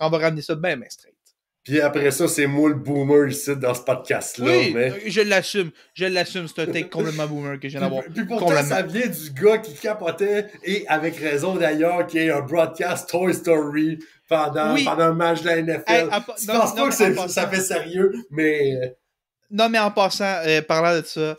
bien straight. Puis après ça, c'est moi le boomer ici dans ce podcast-là. Oui, mais... je l'assume, c'est un take complètement boomer que je viens d'avoir. Puis pourtant, ça vient du gars qui capotait, et avec raison d'ailleurs, qui est un broadcast Toy Story pendant un match de la NFL. Je pense pas que ça fait sérieux, mais... Non, mais en passant, parlant de ça,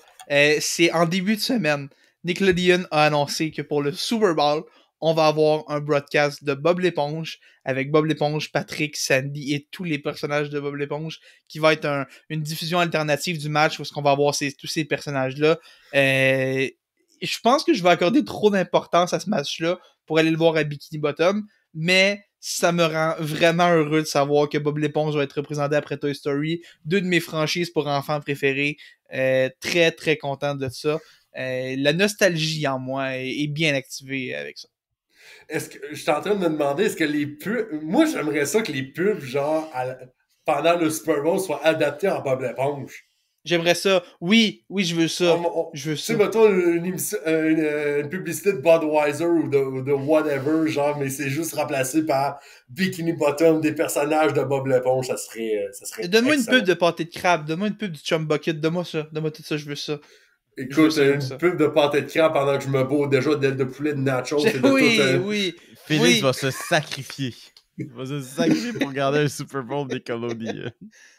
c'est en début de semaine, Nickelodeon a annoncé que pour le Super Bowl, on va avoir un broadcast de Bob l'Éponge avec Bob l'Éponge, Patrick, Sandy et tous les personnages de Bob l'Éponge qui va être une diffusion alternative du match où est-ce qu'on va avoir tous ces personnages-là. Je pense que je vais accorder trop d'importance à ce match-là pour aller le voir à Bikini Bottom, mais ça me rend vraiment heureux de savoir que Bob l'Éponge va être représenté après Toy Story, 2 de mes franchises pour enfants préférés. Très, très content de ça. La nostalgie en moi est bien activée avec ça. Est-ce que je suis en train de me demander, est-ce que les pubs... Moi, j'aimerais ça que les pubs, genre, pendant le Super Bowl, soient adaptés en Bob l'Éponge. J'aimerais ça. Oui, je veux ça. Je veux tu ça. sais, mettons une publicité de Budweiser ou de whatever, genre, mais c'est juste remplacé par Bikini Bottom, des personnages de Bob l'éponge, ça serait Donne-moi une excellent. pub de pâté de crabe. Donne-moi une pub du Chum Bucket. Donne-moi ça. Donne-moi tout ça, je veux ça. Écoute, ça. une pub de pâté de crabe pendant que je me bourre déjà d'aile de poulet de nachos. Et de Oui. Félix va se sacrifier. Il va se sacrifier pour garder un Super Bowl des colonies.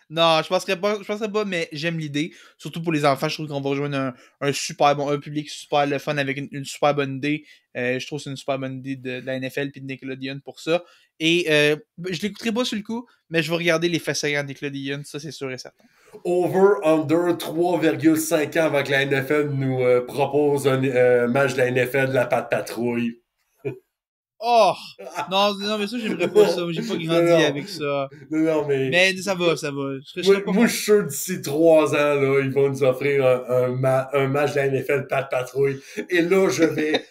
Non, je penserais pas, mais j'aime l'idée. Surtout pour les enfants, je trouve qu'on va rejoindre un public super le fun avec une super bonne idée. Je trouve que c'est une super bonne idée de la NFL et de Nickelodeon pour ça. Et je l'écouterai pas sur le coup, mais je vais regarder les faits saillants de Nickelodeon, ça c'est sûr et certain. Over, under, 3,5 ans avant que la NFL nous propose un match de la NFL de la patte patrouille. Oh! Non, mais ça, j'aimerais pas ça. J'ai pas grandi avec ça. Non, mais ça va. Moi, je suis sûr d'ici 3 ans, là, ils vont nous offrir un match de la NFL patte patrouille. Et là, je vais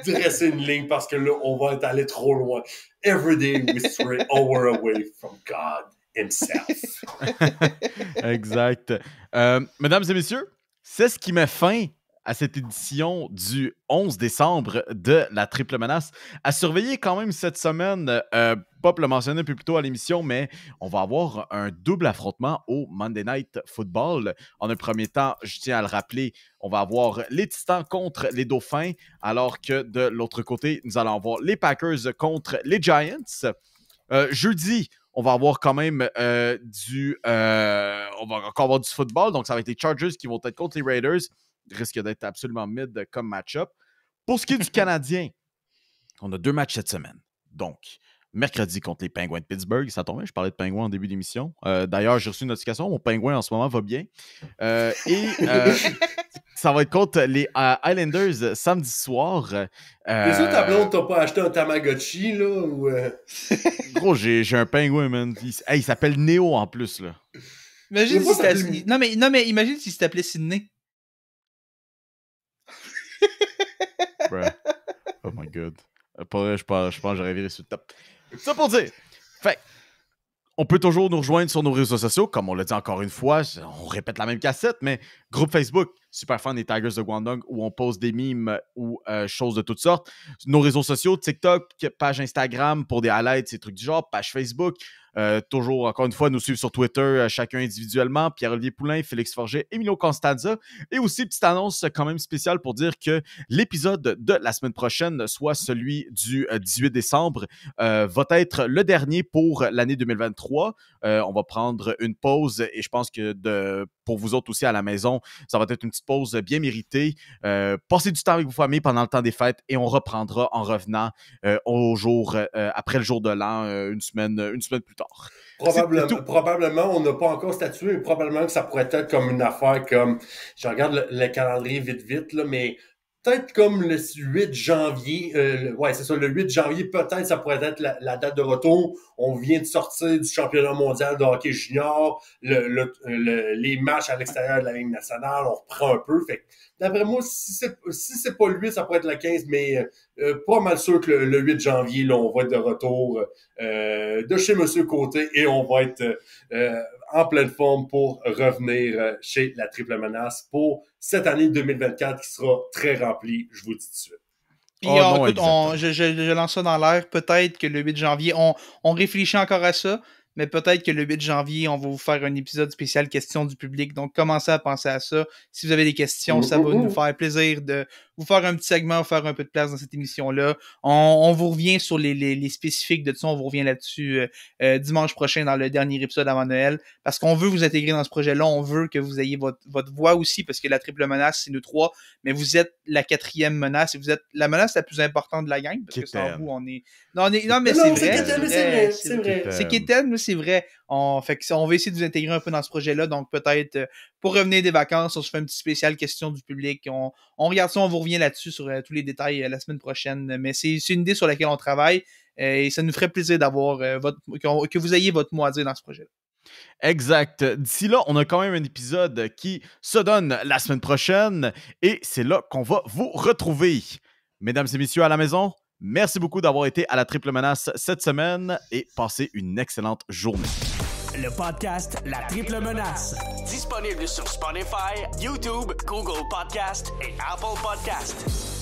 dresser une ligne parce que là, on va être allé trop loin. Every day we stray over away from God himself. Exact. Mesdames et messieurs, c'est ce qui met fin à cette édition du 11 décembre de la Triple Menace. À surveiller quand même cette semaine, Pop l'a mentionné un peu plus tôt à l'émission, mais on va avoir un double affrontement au Monday Night Football. En un premier temps, je tiens à le rappeler, on va avoir les Titans contre les Dauphins, alors que de l'autre côté, nous allons avoir les Packers contre les Giants. Jeudi, on va avoir quand même on va encore avoir du football, donc ça va être les Chargers qui vont être contre les Raiders. Risque d'être absolument mid comme match-up. Pour ce qui est du Canadien, on a 2 matchs cette semaine. Donc, mercredi contre les Penguins de Pittsburgh. Ça tombe bien, je parlais de Penguins en début d'émission. D'ailleurs, j'ai reçu une notification. Mon Penguin en ce moment va bien. Ça va être contre les Islanders samedi soir. Les autres tableaux, t'as pas acheté un Tamagotchi, là? Ou Gros, j'ai un Penguin, man. Il s'appelle Neo en plus, là. Imagine si c'était... Non, mais imagine si s'appelait Sydney. Bruh. Oh my god. Pas vrai, je pense que j'aurais viré sur le top. Ça pour dire. Fait on peut toujours nous rejoindre sur nos réseaux sociaux, comme on l'a dit encore une fois, on répète la même cassette, mais groupe Facebook, super fan des Tigers de Guangdong, où on pose des mimes ou choses de toutes sortes. Nos réseaux sociaux, TikTok, page Instagram pour des highlights, ces trucs du genre, page Facebook. Toujours, encore une fois, nous suivre sur Twitter, chacun individuellement. Pierre-Olivier Poulain, Félix Forget, Emilio Constanza. Et aussi, petite annonce quand même spéciale pour dire que l'épisode de la semaine prochaine, soit celui du 18 décembre, va être le dernier pour l'année 2023. On va prendre une pause et je pense que pour vous autres aussi à la maison, ça va être une petite pause bien méritée. Passez du temps avec vos familles pendant le temps des fêtes et on reprendra en revenant après le jour de l'an, une semaine plus tard. Probablement, on n'a pas encore statué, mais probablement que ça pourrait être comme une affaire comme, je regarde le calendrier vite, là, mais peut-être comme le 8 janvier, c'est ça, le 8 janvier, peut-être ça pourrait être la date de retour. On vient de sortir du championnat mondial de hockey junior, les matchs à l'extérieur de la Ligue nationale, on reprend un peu. Fait que, d'après moi, si c'est pas le 8, ça pourrait être le 15, mais pas mal sûr que le 8 janvier, là, on va être de retour de chez Monsieur Côté et on va être en pleine forme pour revenir chez la Triple Menace pour cette année 2024 qui sera très remplie, je vous dis tout de suite. Puis écoute, je lance ça dans l'air. Peut-être que le 8 janvier, on réfléchit encore à ça, mais peut-être que le 8 janvier, on va vous faire un épisode spécial questions du public. Donc, commencez à penser à ça. Si vous avez des questions, ça va nous faire plaisir de vous faire un petit segment, faire un peu de place dans cette émission-là. On vous revient sur les spécifiques de ça. On vous revient là-dessus dimanche prochain dans le dernier épisode avant Noël. Parce qu'on veut vous intégrer dans ce projet-là. On veut que vous ayez votre voix aussi, parce que la triple menace, c'est nous 3. Mais vous êtes la 4e menace et vous êtes la menace la plus importante de la gang. Parce que sans vous, on est... Non, mais c'est vrai. C'est vrai. C'est Kéten, mais c'est vrai. On va essayer de vous intégrer un peu dans ce projet-là. Donc, peut-être, pour revenir des vacances, on se fait un petit spécial question du public. On regarde ça, on vous revient là-dessus sur tous les détails la semaine prochaine. Mais c'est une idée sur laquelle on travaille. Et ça nous ferait plaisir d'avoir que vous ayez votre mot à dire dans ce projet-là. Exact. D'ici là, on a quand même un épisode qui se donne la semaine prochaine. Et c'est là qu'on va vous retrouver. Mesdames et messieurs à la maison, merci beaucoup d'avoir été à la Triple Menace cette semaine et passez une excellente journée. le podcast La Triple Menace. Disponible sur Spotify, YouTube, Google Podcast et Apple Podcast.